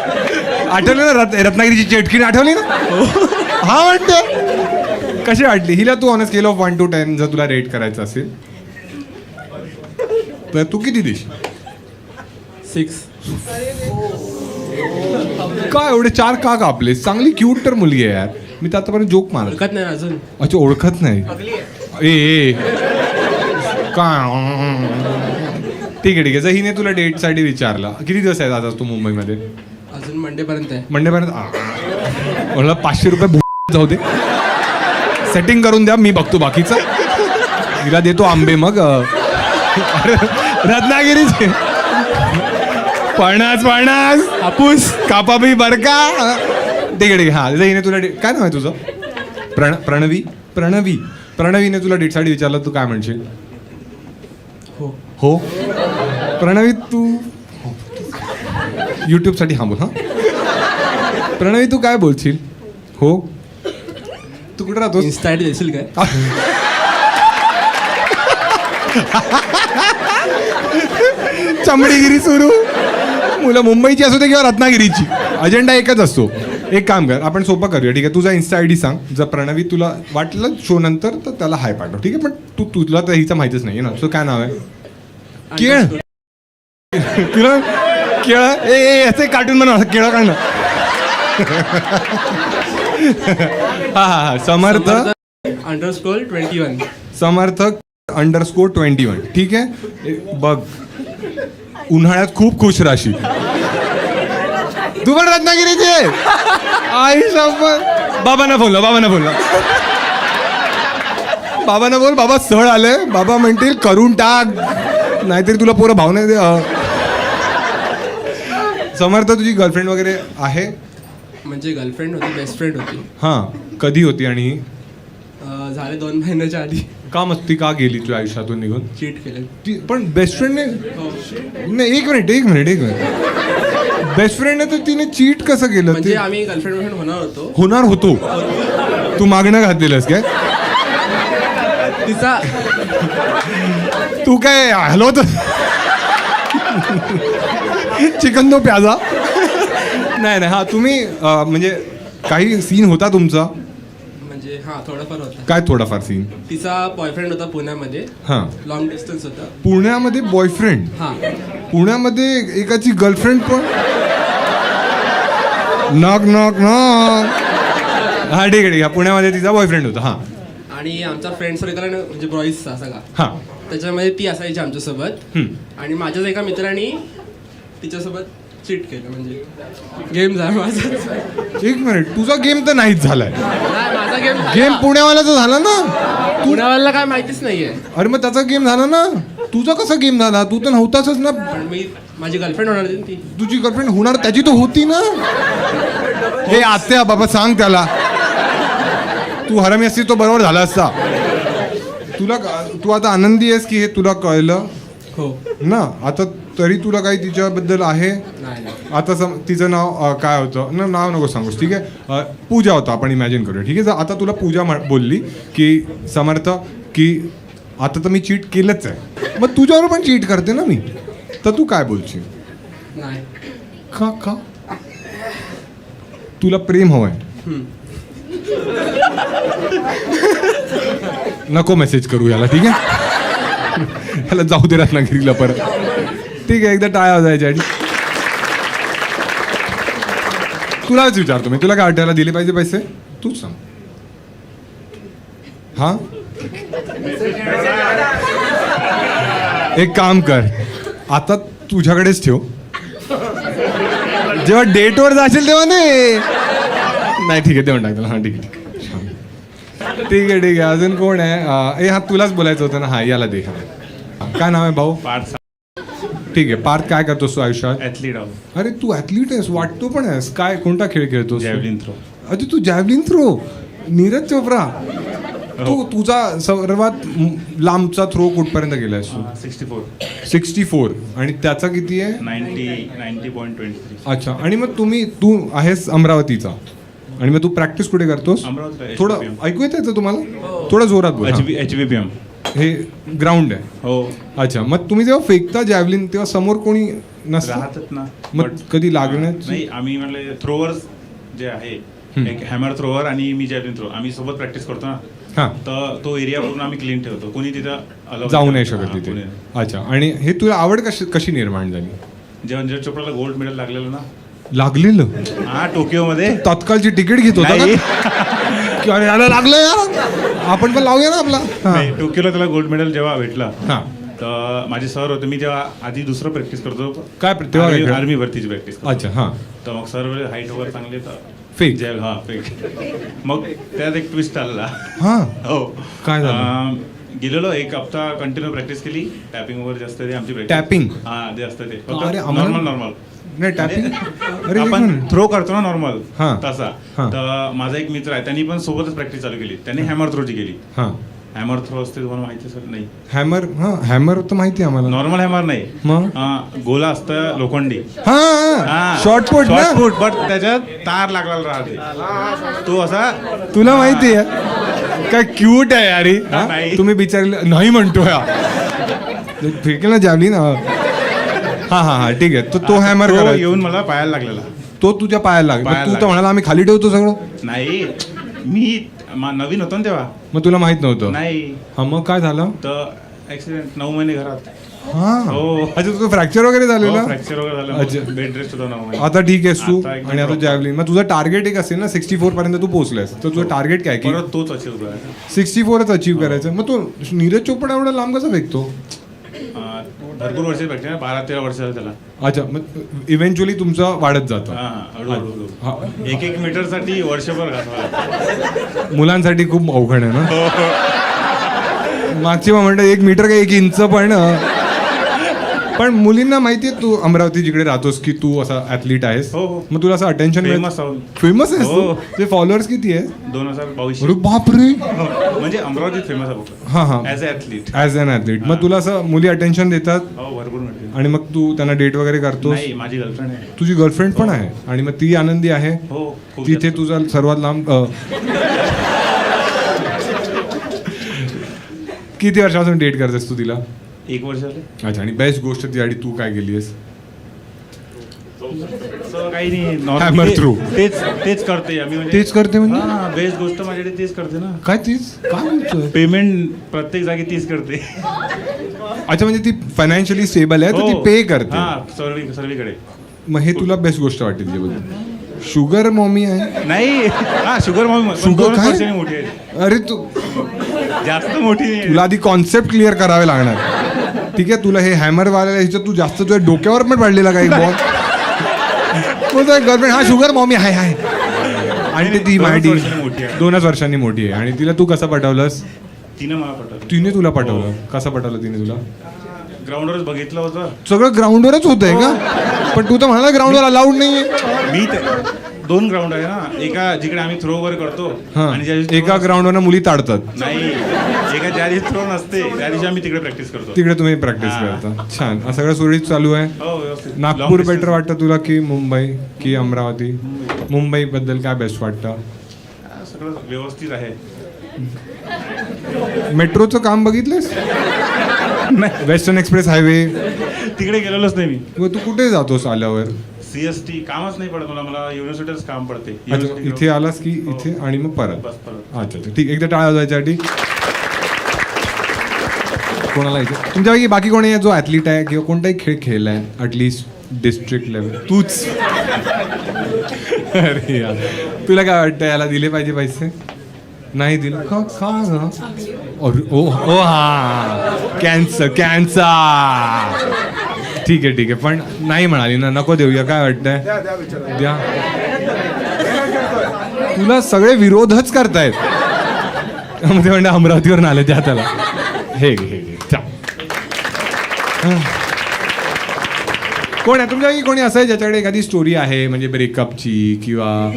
आठवलं ना रत्नागिरीची चेटकीन आठवली ना हा म्हणते कशी वाटली हिला तू ऑन स्केल ऑफ 1 to 10 जर तुला रेट करायचं असेल तर तू किती देशील 6. काय एवढे 4 का कापले चांगली क्यूट तर मुलगी आहे यार मी तर आतापर्यंत जोक मारत ओळखत नाही अजून. अच्छा ओळखत नाही ए काय ठीक आहे जर हिने तुला डेटसाठी विचारलं किती दिवस आहेत आता तू मुंबईमध्ये अजून मंडेपर्यंत आहे. मंडेपर्यंत मला 500 रुपये जाऊ दे सेटिंग करून द्या मी बघतो बाकीचं हिला देतो आंबे मग रत्नागिरीचे पळणास हापूस कापाबी बरका ठीक आहे हा हिने तुला काय नाव आहे तुझं प्रणवीने तुला डेटसाठी विचारलं तू काय म्हणशील हो प्रणवी तू यूट्यूबसाठी हा बोल हा प्रणवी तू काय बोलशील हो तू कुठे राहतोस इन्स्टा आयडी देशील काय? चमडीगिरी सुरू मुलं मुंबईची असू दे किंवा रत्नागिरीची अजेंडा एकच असतो एक काम कर आपण सोपं करूया ठीक आहे तुझा इन्स्टा आयडी सांग जर प्रणवी तुला वाटलं शो नंतर तर त्याला हाय पाठव ठीक आहे पण तुला तर हिचं माहितीच नाही ना सो काय नाव आहे केळ तुला केळ ए असं कार्टून बनव केळं काढणं हा समर्थ _21. समर्थ _21 ठीक आहे बघ उन्हाळ्यात खूप खुश राशी तू पण रत्नागिरीचे आई शपथ बाबांना बोल बाबा स्थळ आलंय बाबा म्हणतील करून टाक नाहीतरी तुला पोरं भाव नाही दे समर्थ तुझी गर्लफ्रेंड वगैरे आहे म्हणजे गर्लफ्रेंड होती बेस्ट फ्रेंड होती. हां कधी होती आणि झाले 2 महिन्याच्या आधी का मस्ती का गेली तुझ्या आयुष्यातून निघून चीट केलं. ती पण बेस्ट फ्रेंडने नाही एक मिनिट बेस्ट फ्रेंडने तर तिने चीट कसं केलं म्हणजे ते आम्ही गर्लफ्रेंड होणार होतो तू मागणं घातलेलंस काय तिचा तू काय हलवत चिकन दो प्याजा नाही हा तुम्ही म्हणजे काही सीन होता तुमचा म्हणजे हा थोडाफार होता. काय थोडाफार सीन तिचा बॉयफ्रेंड होता पुण्यामध्ये. हां लॉंग डिस्टन्स होता. पुण्यामध्ये बॉयफ्रेंड हा पुण्यामध्ये एकाची गर्लफ्रेंड पण नॉक हा ठीक आहे पुण्यामध्ये तिचा बॉयफ्रेंड होता हां आणि आमचा फ्रेंड सर्कल म्हणजे बॉईजचा सगळा हां त्याच्यामध्ये ती असायची आमच्यासोबत आणि माझ्याच एका मित्राने तिच्यासोबत चीट केलं म्हणजे गेम झाला माझा. एक मिनिट तुझा गेम तर नाहीच झालाय नाही, माझा गेम गेम पुण्यावाल्याचा झाला ना पुण्यावाला काय माहितीच नाहीये. अरे मग त्याचा गेम झाला ना तुझा कसा गेम झाला तू तर नव्हताच ना पण माझी गर्लफ्रेंड होणार होती ना ती. तुझी गर्लफ्रेंड होणार त्याची तर होती ना हे आत्या बाबा सांग त्याला तू हरामी असती तो बरोबर झाला असता तू आता आनंदी आहेस की हे तुला कळलं हो ना आता तरी तुला काही तिच्याबद्दल आहे नाही आता तिचं नाव काय होतं ना नाव नको सांगूस ठीक आहे पूजा होतं आपण इमॅजिन करूया ठीक आहे जर आता तुला पूजा बोलली की समर्थ की आता तर मी चीट केलंच आहे मग तुझ्यावर पण चीट करते ना मी तर तू काय बोलशील नाही का तुला प्रेम हवंय नको मेसेज करू याला ठीक आहे याला जाऊ दे रत्नागिरीला परत ठीक आहे एकदा टाळ्या वाजायच्या आणि तुलाच विचारतो मी तुला काय वाटायला दिले पाहिजे पैसे तूच सांग हा एक काम कर आता तुझ्याकडेच ठेव जेव्हा डेटवर जाशील तेव्हा नाही ठीक आहे देऊन टाक त्याला हां ठीक आहे अजून कोण आहे हा तुलाच बोलायचं होतं ना हा याला दे काय नाव आहे भाऊ पार्थ. ठीक आहे पार्थ काय करतोस तू आयुष्यात ॲथलीट आहो. अरे तू ॲथलीट आहेस वाटतो पण आहेस काय कोणता खेळ खेळतोस जॅव्हलिन थ्रो. अरे तू जॅव्हलिन थ्रो नीरज चोप्रा तू तुझा सर्वात लांबचा थ्रो कुठपर्यंत गेलायस तू 64 आणि त्याचा किती आहे 90.23. अच्छा आणि मग तू आहेस अमरावतीचा आणि मग तू प्रॅक्टिस कुठे करतोस? अमरावतीला, थोडं HVPM. ऐकू येतं तुम्हाला? थोडं जोरात बोल. हां. HVPM. हे ग्राउंड आहे. हो, अच्छा, मग तुम्ही जेव्हा फेकता जॅव्हलिन तेव्हा समोर कोणी नसतं? राहतात ना. मग But, कधी लागण्याची? नाही, आम्ही म्हणले थ्रोवर्स जे आहे, एक हॅमर थ्रोवर आणि मी जॅव्हलिन थ्रो, आम्ही सोबत प्रॅक्टिस करतो ना. हां, तर तो एरिया पूर्ण आम्ही क्लीन ठेवतो. कोणी तिथं allow जाऊ नाही करत. शकत हां, तिथे. कोणी. अच्छा, आणि हे तुला आवड कशी निर्माण झाली? जेव्हा नीरज चोपडाला गोल्ड मेडल लागलेलं ना, लागलेलं? हा, टोकियोमध्ये. तत्कालची तिकीट घेत होता नाही. का? की अरे याला लागलं यार, आपण पण लावूया ना आपला. नाही, टोकियोला त्याला गोल्ड मेडल जेव्हा भेटलं, हां, तर माझे सर होते. मी जेव्हा आधी दुसरं प्रॅक्टिस करतो, काय तेव्हा काय खेळ? आर्मी भरतीची प्रॅक्टिस करतो. अच्छा, हां, तर मग सर हाईट वगैरे चांगले, तर फेक. जेल, हा, फेक. मग त्यात एक ट्विस्ट आलेला. हां, हो, काय झालं? गेलेलो एक हप्ता कंटिन्यू प्रॅक्टिस केली. टॅपिंग वगैरे जास्त ते आमची practice. Tapping? हा, ते असतं ते अरे, आम्हाला- नॉर्मल नाही टॅपिंग. अरे एक आपण मिनिट. थ्रो करतो ना नॉर्मल, हा. तसा. हा. तर माझा एक मित्र आहे, त्यांनी पण सोबतच प्रॅक्टिस चालू केली. त्यांनी हॅमर थ्रोची केली. हां, हॅमर थ्रो असते, तुम्हाला माहिती सर? नाही, हॅमर. हां, हॅमर तर माहिती आहे आम्हाला. नॉर्मल हॅमर नाही. मग? गोला असतं लोखंडी. हां, शॉर्टपुट ना. शॉर्टपुट, बट त्याच्यात तार लागलेला राहते. तो असा, तुला माहिती आहे काय क्यूट आहे यारी. नाही. तुम्ही बिचारले नाही म्हणतो या फेकेल ना जॅव्हलिन. हा हा हा, ठीक आहे. तो हॅमर तो करा. येऊन मला पायाला लागलेला. तो तुझ्या पायाला लागला. पायाला तू तर लागला. म्हणाला आम्ही खाली ठेवतो सगळं. नाही, मी नवीन होतो ना तेव्हा. मग तुला माहित नव्हतं? नाही, हा, मग काय झालं? तर ऍक्सिडेंट, 9 महिने घरात. हा, हो. अच्छा, तुझं फ्रॅक्चर वगैरे झालेलं? फ्रॅक्चर वगैरे अच्छा. झालं, बेड रेस्ट होता 9 महिने. आता ठीक आहेस तू. आता एकदम आणि आता proper. जॅव्हलिन, मग तुझं टार्गेट एक असेल ना, 64 पर्यंत तू पोहोचलायस. तर तुझं टार्गेट काय की परत तोच अचीव करायचा. 64च अचीव्ह करायचं. मग तो नीरज चोपडा एवढा लांब कसा फेकतो? भरपूर वर्ष भेटते ना, 12-13 वर्ष झालं त्याला. अच्छा, मग इव्हेंच्युअली तुमचं वाढत जातं. हा, हळूहळू. हा. 1-1 मीटरसाठी वर्षभर घातला. मुलांसाठी खूप अवघड आहे ना. मागची म्हणतात 1 मीटर का 1 इंच पण मुलींना माहितीये तू अमरावती जिकडे राहतोस की तू असा ऍथलीट आहेस. हो, हो. मग तुला असं अटेन्शन Famous आहोत. फेमस आहेस तू? हो. ते फॉलोअर्स किती आहे? 2022. अरे बापरे. म्हणजे अमरावतीत फेमस आहे हा हा, as a athlete. As an athlete. मग तुला असं मुली अटेन्शन देतात हो, भरपूर मिळते. आणि मग तू त्यांना डेट वगैरे करतोस? नाही, माझी गर्लफ्रेंड आहे. तुझी गर्लफ्रेंड पण आहे आणि मग ती आनंदी आहे? हो, खूप तिथे जास्त. तुझा सर्वात लांब किती वर्षापासून डेट करतेस तू तिला? 1 वर्ष झाले. अच्छा, आणि बेस्ट गोष्ट त्यासाठी तू काय केलीस? असं काही नाही, Hammer normal through. तेच करते आम्ही. म्हणजे तेच करते म्हणजे? हा, बेस्ट गोष्ट माझ्याकडे तेच करते ना. काय तीच? काय म्हणतोय? पेमेंट प्रत्येक जागी तीच करते. अच्छा, म्हणजे ती फायनान्शियली स्टेबल आहे तर ती पे करते. हा, सर्वीकडे. मग हे तुला बेस्ट गोष्ट वाटते तिच्याबद्दल? शुगर मॉमी आहे? नाही, हा, शुगर मॉमी Sugar 2 काय? वर्षांनी मोठी आहे. अरे तू, जास्त मोठी नाही. तुला आधी कॉन्सेप्ट क्लिअर करावे लागणार. ठीक आहे, तुला हे हॅमर वाल्याला ह्याच्यात तू जास्त तुझ्या डोक्यावर पण पडलेला काही बॉल. गर्लफ्रेंड हा शुगर मॉमी आहे आणि ते ती 2 माहिती वर्षांनी मोठी आहे. 2च वर्षांनी मोठी आहे. आणि तिला तू कसं पटवलंस? तिनं मला पटवलं. तिने तुला पटवलं? कसं पटवलं तिने तुला? ग्राउंडवरच बघितलं होतं. सगळं ग्राउंडवरच होतंय का? पण तू तर म्हणाला ग्राउंडवर अलाउड नाहीये. मी 2 ग्राउंड आहे ना, एका जिकडे आम्ही थ्रो वगैरे करतो हा, आणि ज्या दिवशी एका throw ग्राउंडवर मुली ताडतात, नाही, एका ज्या दिवशी थ्रो नसते त्या दिवशी आम्ही तिकडे प्रॅक्टिस करतो. तिकडे तुम्ही प्रॅक्टिस हा. करता. छान, हा सगळं सुरळीत चालू आहे. हो, व्यवस्थित. Nagpur Long distance. बेटर वाटतं तुला की मुंबई की अमरावती? मुंबई बद्दल काय बेस्ट वाटतं? हा, सगळं व्यवस्थित आहे. मेट्रोचं काम बघितलंस? Western express highway. तिकडे गेलेलोच नाही मी. मग तू कुठे जातोस आल्यावर? CST कामच नाही पडत मला युनिव्हर्सिटीच काम पडते. अच्छा, University इथे आलास की इथे आणि मग परत? बस परत. अच्छा अच्छा, ठीक. एकदा टाळा जायच्यासाठी कोणाला इथे तुमच्यापैकी बाकी कोणी आहे जो ॲथलीट आहे किंवा कोणताही खेळ खेळलाय ॲटलिस्ट डिस्ट्रिक्ट लेवल? तूच. अरे यार, तुला काय वाटतं याला दिले पाहिजे पैसे? नाही दिलं का? का? ओ ओ हा, कॅन्सर. ठीक आहे, पण नाही म्हणाली ना, नको देऊया. काय वाटतंय? द्या. तुला सगळे विरोधच करतायत. ते म्हणजे अमरावतीवरून आले, द्या त्याला. हे घे. कोण आहे तुमच्या कोणी असं आहे ज्याच्याकडे एखादी स्टोरी आहे, म्हणजे ब्रेकअपची किंवा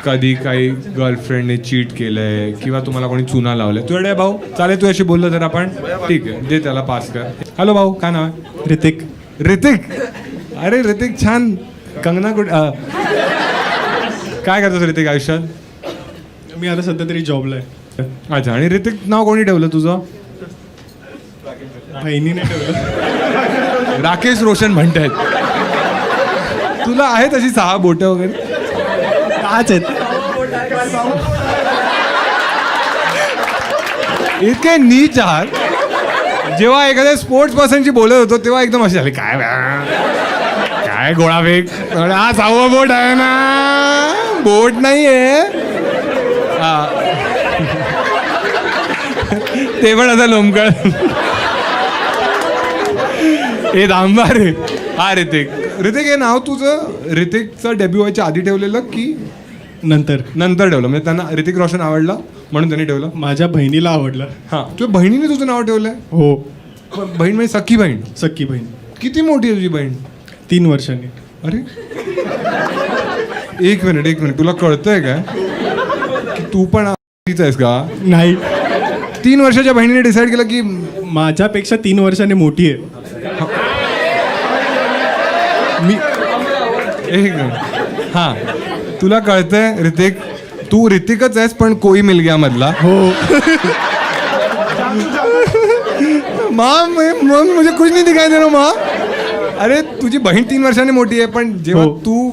कधी काही गर्लफ्रेंडने चीट केलंय किंवा तुम्हाला कोणी चुना लावलाय? तुझ्याकडे भाऊ चालेल, तू अशी बोललं तर आपण ठीक आहे, दे त्याला पास कर. हॅलो भाऊ, काय नाव आहे? ऋतिक. अरे ऋतिक, छान. कंगना कुठे? काय करतोस ऋतिक आयुष्यात? मी आता सध्या तरी जॉबला आहे. अच्छा, आणि ऋतिक नाव कोणी ठेवलं तुझं? बहिणीने ठेवलं. राकेश रोशन म्हणतायत. तुला आहेत अशी 6 बोटं वगैरे? 5 आहेत. इतके नीच आहात. जेव्हा एखाद्या स्पोर्ट्स पर्सनशी बोलत होतो तेव्हा एकदम असे झाले, काय काय गोळाफेक, हा 6वं बोट आहे ना, बोट नाही आहे. ते पण आता लोमकळ. हे दांबा रे. हा ऋतिक हे नाव तुझं ऋतिकचं डेब्यू व्हायच्या आधी ठेवलेलं की नंतर ठेवलं? म्हणजे त्यांना ऋतिक रोशन आवडला म्हणून त्यांनी ठेवलं? माझ्या बहिणीला आवडलं. हां, तुझ्या बहिणीने तुझं नाव ठेवलंय? हो. बहीण म्हणजे सख्खी बहीण? सख्खी बहीण. किती मोठी आहे तुझी बहीण? 3 वर्षांनी. अरे एक मिनिट, तुला कळतंय काय की तू पण तीच आहेस का? नाही, 3 वर्षाच्या बहिणीने डिसाईड केलं की माझ्यापेक्षा 3 वर्षांनी मोठी आहे. मी एक मिनिट. हां, तुला कळतंय ऋतिक, तू ऋतिकच आहेस पण कोई मिल गया मधला. हो. माँ मुझे कुछ नहीं दिखाई दे रहा माँ. अरे तुझी बहीण 3 वर्षांनी मोठी आहे, पण जेव्हा हो. तू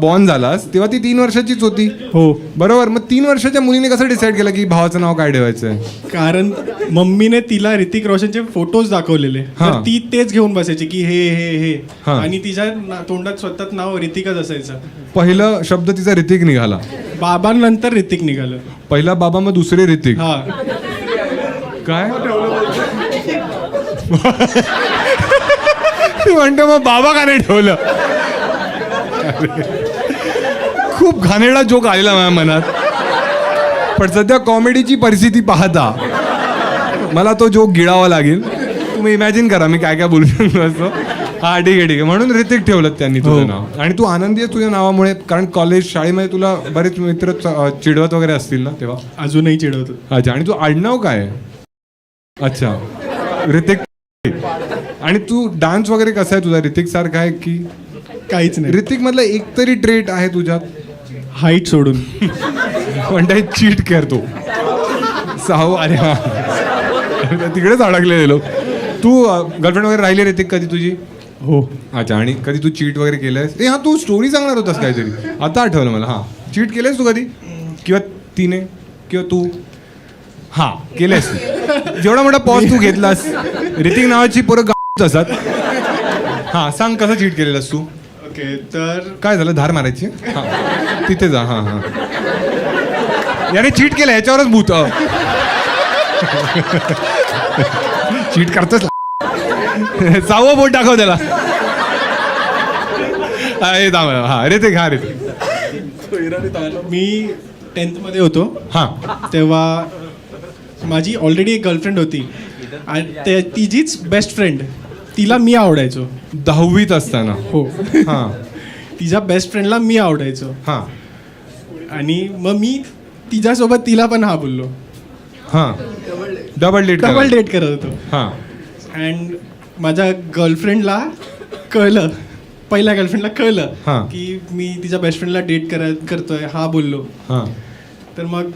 बॉर्न झालास तेव्हा ती 3 वर्षाचीच होती. हो. बरोबर. मग 3 वर्षाच्या मुलीने कसं डिसाईड केलं की भावाचं नाव काय ठेवायचं? कारण मम्मीने तिला ऋतिक रोशनचे फोटोज दाखवलेले, हा. तर ती तेच घेऊन बसायची की हे हा. आणि तिच्या तोंडात स्वतःच नाव ऋतिकच असायचं. पहिलं शब्द तिचा ऋतिक निघाला, बाबांनंतर ऋतिक निघालं. पहिला बाबा मग दुसरे ऋतिक. हा. काय म्हणतो मग बाबा का नाही ठेवलं? खूप घाणेरडा जोक आलेला माझ्या मनात, पण सध्या कॉमेडीची परिस्थिती पाहता मला तो जोक गिळावा लागेल. तुम्ही इमॅजिन करा मी काय काय बोलू शकतो असतो. हा ठीक आहे. म्हणून ऋतिक ठेवलं त्यांनी तुझं नाव. आणि तू आनंदी आहेस तुझ्या नावामुळे? कारण कॉलेज शाळेमध्ये तुला बरेच मित्र चिडवत वगैरे असतील ना तेव्हा? अजूनही चिडवतो. अच्छा, आणि तू आडनाव काय आहे? अच्छा, ऋतिक. आणि तू डान्स वगैरे कसा आहे तुझा? ऋतिक सारखा आहे की काहीच नाही. ऋतिक मधला एक तरी ट्रेट आहे तुझ्यात? हाईट सोडून. पण चीट करतो. 6. अरे हा, तिकडेच अडकलेलो. तू गर्लफ्रेंड वगैरे राहिली ऋतिक कधी तुझी? हो. अच्छा, आणि कधी तू चीट वगैरे केलंयस? ए हा, तू स्टोरी सांगणार होतास काहीतरी, आता आठवलं मला. हां, चीट केलंयस तू कधी? किंवा तिने किंवा तू? हां, केलंयस. जेवढा मोठा पॉज तू घेतलास, ऋतिक नावाची पोरं असतात. हां, सांग कसं चीट केलेलंस तू? ओके, तर काय झालं? धार मारायची? हां, तिथे जा. हां, याने चीट केलं ह्याच्यावरच भूत. चीट करतच. 6वं बोट दाखव त्याला. हा ऋतिक. मी 10th मध्ये होतो. हां, तेव्हा माझी ऑलरेडी एक गर्लफ्रेंड होती आणि तिचीच बेस्ट फ्रेंड, तिला मी आवडायचो. 10वीत असताना? हो. हां. तिच्या बेस्ट फ्रेंडला मी आवडायचो. हां. आणि मग मी तिच्यासोबत तिला पण हा बोललो. हां, डबल डेट करत होतो. हां. अँड माझ्या गर्लफ्रेंडला कळलं, पहिल्या गर्लफ्रेंडला कळलं हां. की मी तिच्या बेस्ट फ्रेंडला डेट करतोय, हा बोललो. हां. तर मग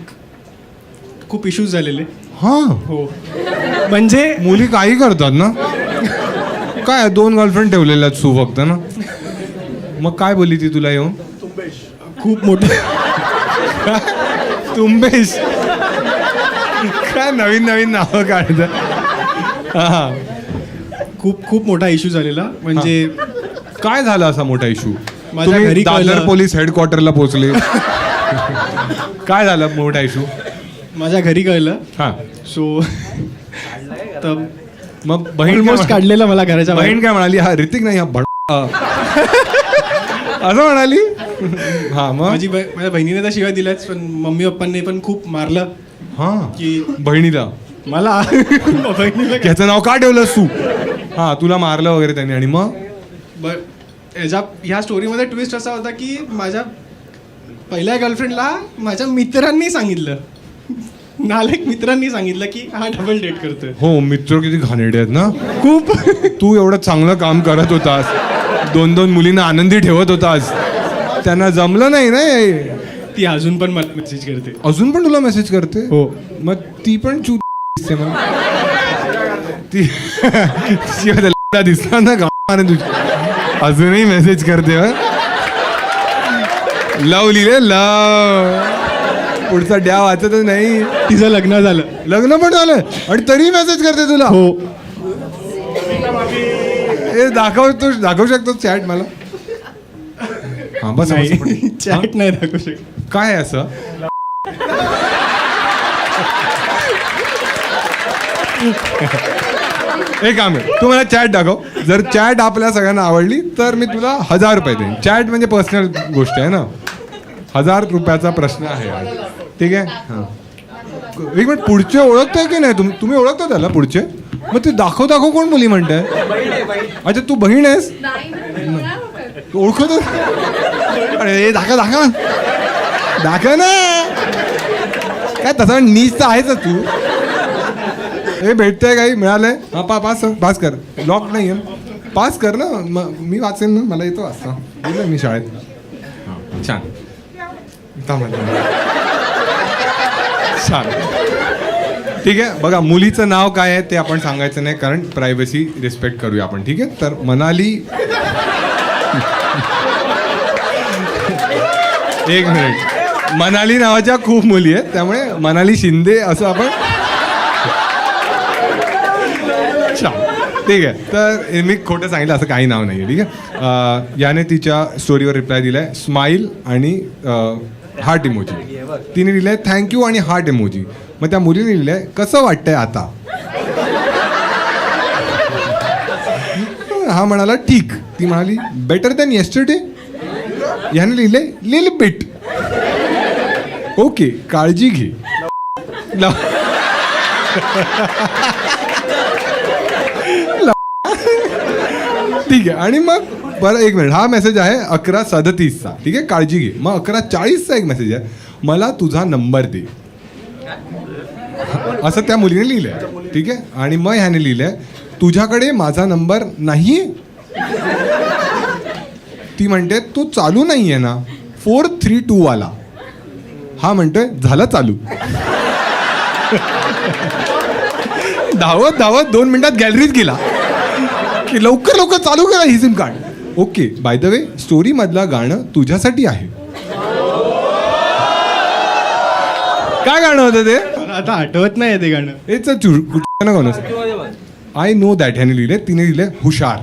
खूप इश्यूज झालेले. हां. हो. म्हणजे मुली काही करतात ना. काय 2 गर्लफ्रेंड ठेवलेल्या तू फक्त ना. मग काय बोलली ती तुला येऊन? खूप मोठं. तुंबेश. काय नवीन नावं काढत. हां. खूप मोठा इश्यू झालेला. म्हणजे काय झाला असा मोठा इश्यू? माझ्या तुम्ही घरी दादर कळलं. पोलीस हेडक्वार्टरला पोहोचले? काय झालं मोठा इश्यू? माझ्या घरी कळलं. हां. सो तर मग बहीण ऑलमोस्ट काढलेलं मला घराच्या बाहेर. बहीण काय म्हणाली? हा ऋतिक नाही, हा असं म्हणाली? हा, मग माझ्या बहिणीने तर शिवाय दिल्याच, पण मम्मी पप्पांनी पण खूप मारलं. हा, की बहिणीला? मला बहिणीला याचं नाव का ठेवलंस तू? हा, तुला मारलं वगैरे त्यांनी. आणि मग ह्या स्टोरीमध्ये ट्विस्ट असा होता की माझ्या पहिल्या गर्लफ्रेंडला माझ्या मित्रांनी सांगितलं, नालायक मित्रांनी सांगितलं की हा डबल डेट करतोय. हो, मित्र किती घाणेरडे आहेत ना. खूप. तू एवढं चांगलं काम करत होतास, 2 मुलींना आनंदी ठेवत होतास, त्यांना जमलं नाही ना ती अजून पण मला मेसेज करते. अजून पण तुला मेसेज करते? हो. मग ती पण चू दिसते मला. ती दिसणार ना गावाने तुझी. अजूनही मेसेज करते. लव लिहिले लव. पुढचा डॅ वाचतच नाही. तिचं लग्न झालं. लग्न पण झालं आणि तरी मेसेज करते तुला? हो. हे दाखवू शकतो चॅट मला? हा बस. नाही चॅट नाही दाखवू शकत. काय आहे असं? एक काम आहे, तू मला चॅट दाखव. जर चॅट आपल्या सगळ्यांना आवडली तर मी तुला 1000 रुपये देईन. चॅट म्हणजे पर्सनल गोष्ट आहे ना. 1000 रुपयाचा प्रश्न आहे आज. ठीक आहे. हां एक मिनिट, पुढचे ओळखताय की नाही तुम्ही ओळखता त्याला पुढचे? मग ते दाखव कोण मुली म्हणताय? अच्छा तू बहीण आहेस? ओळखतो? अरे दाखव ना. काय तसा नीच तर आहेच तू. हे भेटतंय काही मिळालंय? हा पास कर. लॉक नाही आहे. पास कर ना. मी वाचेन ना, मला येतो वाचता. गेलं मी शाळेत. हां छान. छान. ठीक आहे. बघा मुलीचं नाव काय आहे ते आपण सांगायचं नाही, कारण प्रायव्हसी रिस्पेक्ट करूया आपण. ठीक आहे. तर मनाली. एक मिनिट. मनाली नावाच्या खूप मुली आहेत, त्यामुळे मनाली शिंदे असं आपण. ठीक आहे. तर मी खोटं सांगितलं असं काही नाव नाही आहे. ठीक आहे. याने तिच्या स्टोरीवर रिप्लाय दिलाय स्माईल आणि हार्ट इमोजी. तिने लिहिलंय थँक्यू आणि हार्ट इमोजी. मग त्या मुलीने लिहिलंय कसं वाटतंय आता? हा म्हणाला ठीक. ती म्हणाली बेटर दॅन येस्टरडे. याने लिहिलंय लिल बिट. ओके काळजी घे. ठीक आहे. आणि मग बरं एक मिनिट, हा मेसेज आहे 11:37चा. ठीक आहे. काळजी घे. मग 11:40चा एक मेसेज आहे मला तुझा नंबर दे, असं त्या मुलीने लिहिलंय. ठीक आहे. आणि मग ह्याने लिहिलंय तुझ्याकडे माझा नंबर नाहीये. ती म्हणते तो चालू नाहीये ना 432 वाला. हा म्हणतोय झाला चालू. धावत 2 मिनिटात गॅलरीत गेला की लवकर चालू करा ही SIM card. Okay by the way story मधला गाणं तुझ्यासाठी आहे. काय गाणं होतं ते? आता आठवत नाही ते गाणं. हेच कुठं गाणं. आय नो दॅट ह्याने लिहिलंय. तिने लिहिलंय हुशार.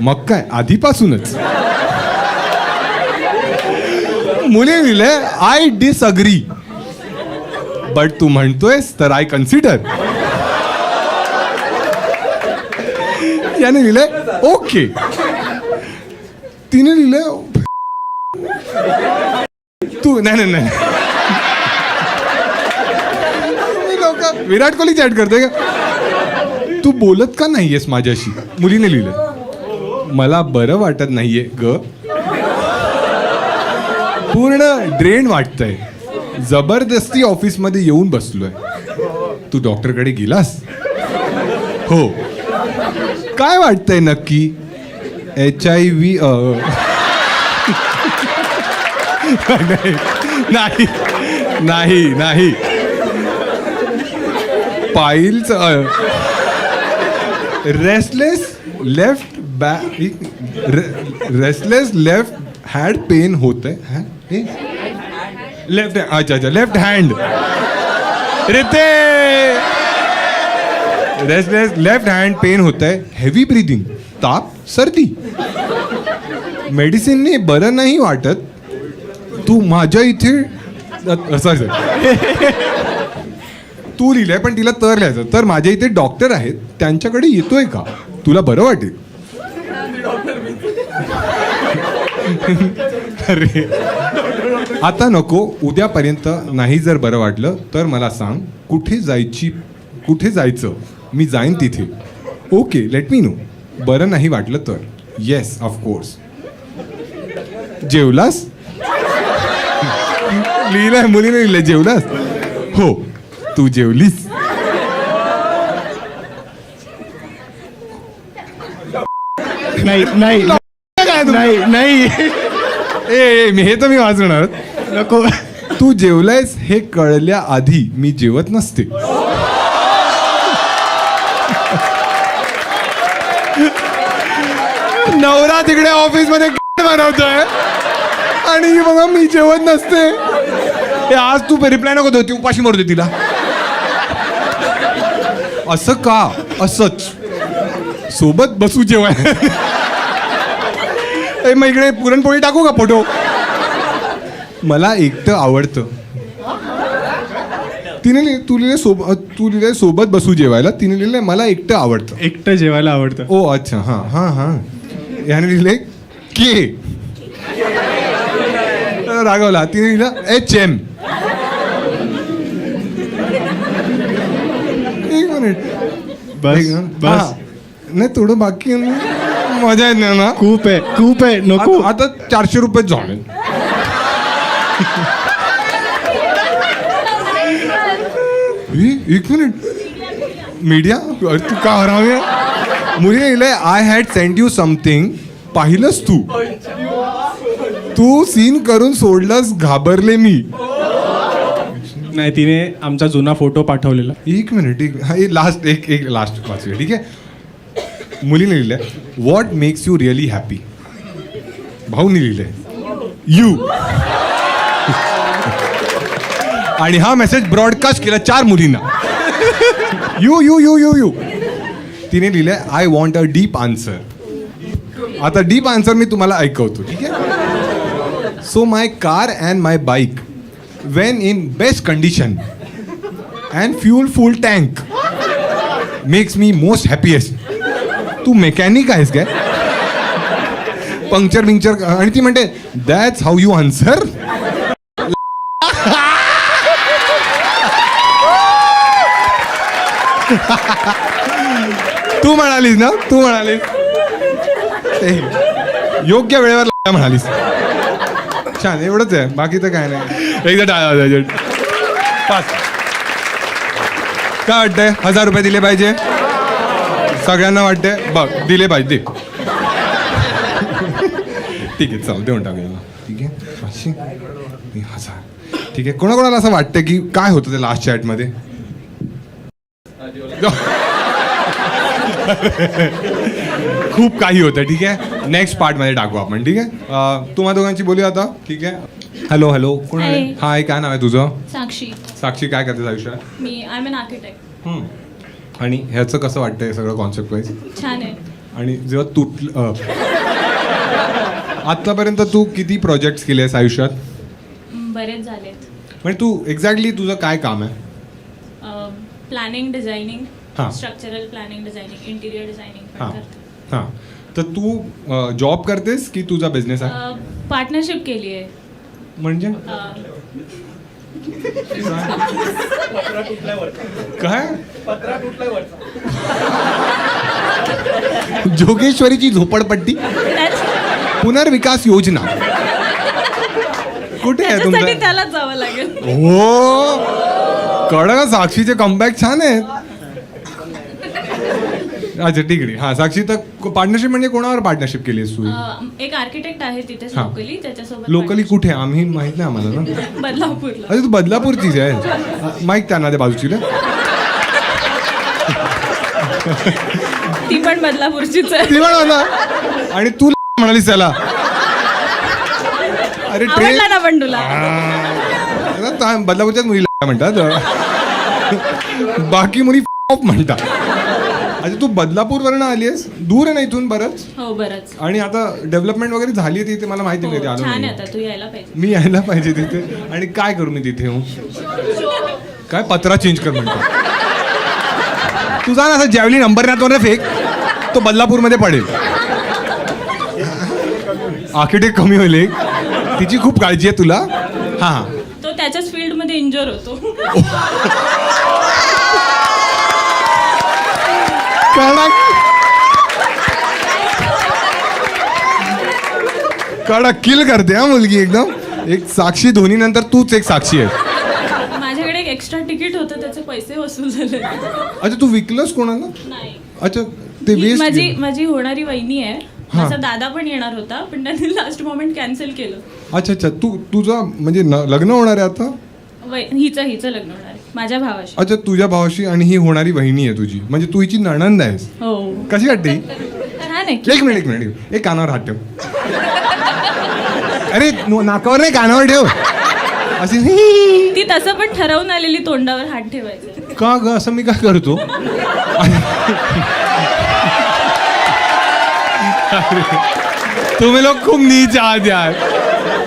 मग काय आधीपासूनच. मुली लिहिलंय आय डिसअग्री बट तू म्हणतोयस तर आय कन्सिडर. याने लिहिलंय ओके. तिने लिहिलंय तू नाही लोक विराट कोहली चॅट करते का? तू बोलत का नाहीयेस माझ्याशी? मुलीने लिहिलंय मला बरं वाटत नाहीये ग. पूर्ण ड्रेन वाटतंय. जबरदस्ती ऑफिसमध्ये येऊन बसलोय. तू डॉक्टरकडे गेलास? हो. काय वाटतंय नक्की? HIV? नाही. Piles. Restless left hand pain होत आहे. लेफ्ट अच्छा लेफ्ट हँड. रेते रेस्टलेस लेफ्ट हँड पेन होत आहे. Heavy breathing. ताप सर्दी. मेडिसिनने बरं नाही वाटत. तू माझ्या इथे सॉरी तू लिहिलंय पण तिला तर लिहायचं. तर माझ्या इथे डॉक्टर आहेत त्यांच्याकडे येतोय का? तुला बरं वाटेल. अरे आता नको. उद्यापर्यंत नाही जर बरं वाटलं तर मला सांग. कुठे जायचं मी जाईन तिथे. Okay let me know. बरं नाही वाटलं तर. Yes of course. जेवलास? लिहिलंय मुलीने लिहिलंय जेवलास? हो. तू जेवलीस? नाही. ए मी हे तर मी वाचणार. नको. तू जेवलायस हे कळल्या आधी मी जेवत नसते. नवरा तिकडे ऑफिसमध्ये बनवतोय आणि बघा मी जेवत नसते. हे आज तू रिप्लाय नको देऊ, ती उपाशी मरू दे तिला. असं का? असंच सोबत बसू जेवाय. मग इकडे पुरणपोळी टाकू का फोटो? मला एकटं आवडतं. तिने तू लिहिले सोबत बसू जेवायला. तिने लिहिले मला एकटं आवडतं. एकटं जेवायला आवडतं. ओ अच्छा, हां हां हां. याने लिहिले के. रागवला. तिने लिहिलं HM. एक मिनिट. बस बस. नाही थोडं बाकी आहे ना. मजा येत नाही ना. खूप आहे नको. आता 400 रुपये झाले. एक मिनिट. मीडिया तू का हरावे. मुलीने लिहिलंय I had send you something. पाहिलंस तू सीन करून सोडलंस घाबरले मी. नाही, तिने आमचा जुना फोटो पाठवलेला. एक मिनिट. हा लास्ट एक लास्ट वाचूया ठीक आहे. मुलीने लिहिलंय what makes you really happy. भाऊने लिहिलंय यू. आणि हा मेसेज ब्रॉडकास्ट केला 4 मुलींना. You you you you you. तिने लिहिलंय I want a deep answer. आता डीप आन्सर मी तुम्हाला ऐकवतो ठीक आहे. So my car and my bike when in best condition and fuel full tank makes me most happiest. तू मेकॅनिक आहेस काय? पंक्चर. आणि ती म्हणते दॅट्स हाऊ यू आन्सर. तू म्हणालीस ना. योग्य वेळेवर म्हणालीस. छान. एवढंच आहे, बाकी तर काय नाही. एकदा टाळा. पाच. काय वाटतंय? 1000 रुपये दिले पाहिजे सगळ्यांना वाटतंय. बघ दिले पाहिजे. ठीक आहे चल देऊन टाकूया. ठीक आहे 500 ठीक आहे. कोणाकोणाला असं वाटतं की काय होतं ते लास्ट चॅटमध्ये? खूप काही होतं. ठीक आहे नेक्स्ट पार्टमध्ये टाकू आपण. ठीक आहे तुम्हा दोघांची बोलूया आता. ठीक आहे. हॅलो कोण आहे? Hi. हाय काय नाव आहे तुझं? साक्षी काय करतेस आयुष्यात? मी आय एम एन आर्किटेक्ट. आणि ह्याचं कसं वाटतंय सगळं कॉन्सेप्ट वाईज? छान आहे. आणि जेव्हा आतापर्यंत तू किती प्रोजेक्ट्स केले आहेस आयुष्यात? बरेच झालेत. म्हणजे तू एक्झॅक्टली तुझं काय काम आहे? प्लॅनिंग डिझायनिंग, हां. Structural planning designing, interior designing हां हां. तर तू जॉब करतेस की तुझा बिझनेस आहे? पार्टनरशिप केली आहे. म्हणजे काय? जोगेश्वरीची झोपडपट्टी पुनर्विकास योजना कुठे आहे तुमचं? त्यालाच जावं लागेल. हो कळलं. साक्षीचे कमबॅक छान आहेत. अच्छा ठीक आहे. हां साक्षी तर पार्टनरशिप म्हणजे कोणावर पार्टनरशिप केली आहेस तू? एक आर्किटेक्ट आहे तिथेच हां. लोकली, त्याच्यासोबत. लोकली कुठे? आम्ही माहित नाही आम्हाला ना. बदलापूरला. अरे तू बदलापूरचीच आहे. माहित त्यांना ते बाजूची ना. ती पण बदलापूरचीच आहे. ती म्हणा आणि तू म्हणालीस त्याला. अरे आवडला ना पण तुला? बदलापूरच्याच मुलीला म्हणतात, बाकी मुली म्हणतात. अच्छा तू बदलापूरवरनं आली आहेस? दूर आहे ना इथून बरंच? हो बरंच. आणि आता डेव्हलपमेंट वगैरे झाली आहे तिथे? मला माहिती नाही. आलो छान नाही. आहे आता, तू यायला पाहिजे. मी यायला पाहिजे तिथे. आणि काय करू मी तिथे येऊन? काय पत्रा चेंज कर म्हणतो? तुझा ना असं जॅवली नंबर फेक, तो बदलापूरमध्ये पडेल. आर्किटेक्ट कमी होईल एक. तिची खूप काळजी आहे तुला. हां तो त्याच्याच फील्डमध्ये इंजर होतो. कडक किल करते हा मुलगी एकदम. एक साक्षी धोनी नंतर तूच एक साक्षी आहे. माझ्याकडे एक एक्स्ट्रा तिकीट होतं, त्याचे पैसे वसूल झाले. अच्छा तू विकलंस कोणाला? नाही. अच्छा ते वेस्ट. माझी होणारी वहिनी आहे. माझा दादा पण येणार होता पण त्यांनी लास्ट मोमेंट कॅन्सल केलं. अच्छा अच्छा, तुझं म्हणजे लग्न होणार आहे आता? हिचं लग्न होणार आहे माझ्या भावाशी. अच्छा, तुझ्या भावाशी, आणि ही होणारी वहिनी आहे तुझी, म्हणजे तू हिची नणंद आहेस. हो. कशी वाटते ही? छान आहे. एक मिनिट एक कानावर हात ठेव. अरे नाकावर नाही, कानावर ठेव. अशी ती तसं पण ठरवून आलेली तोंडावर हात ठेवायचं. का ग, असं मी काय करतो? तुम्ही लोक खूप नीच आहात यार.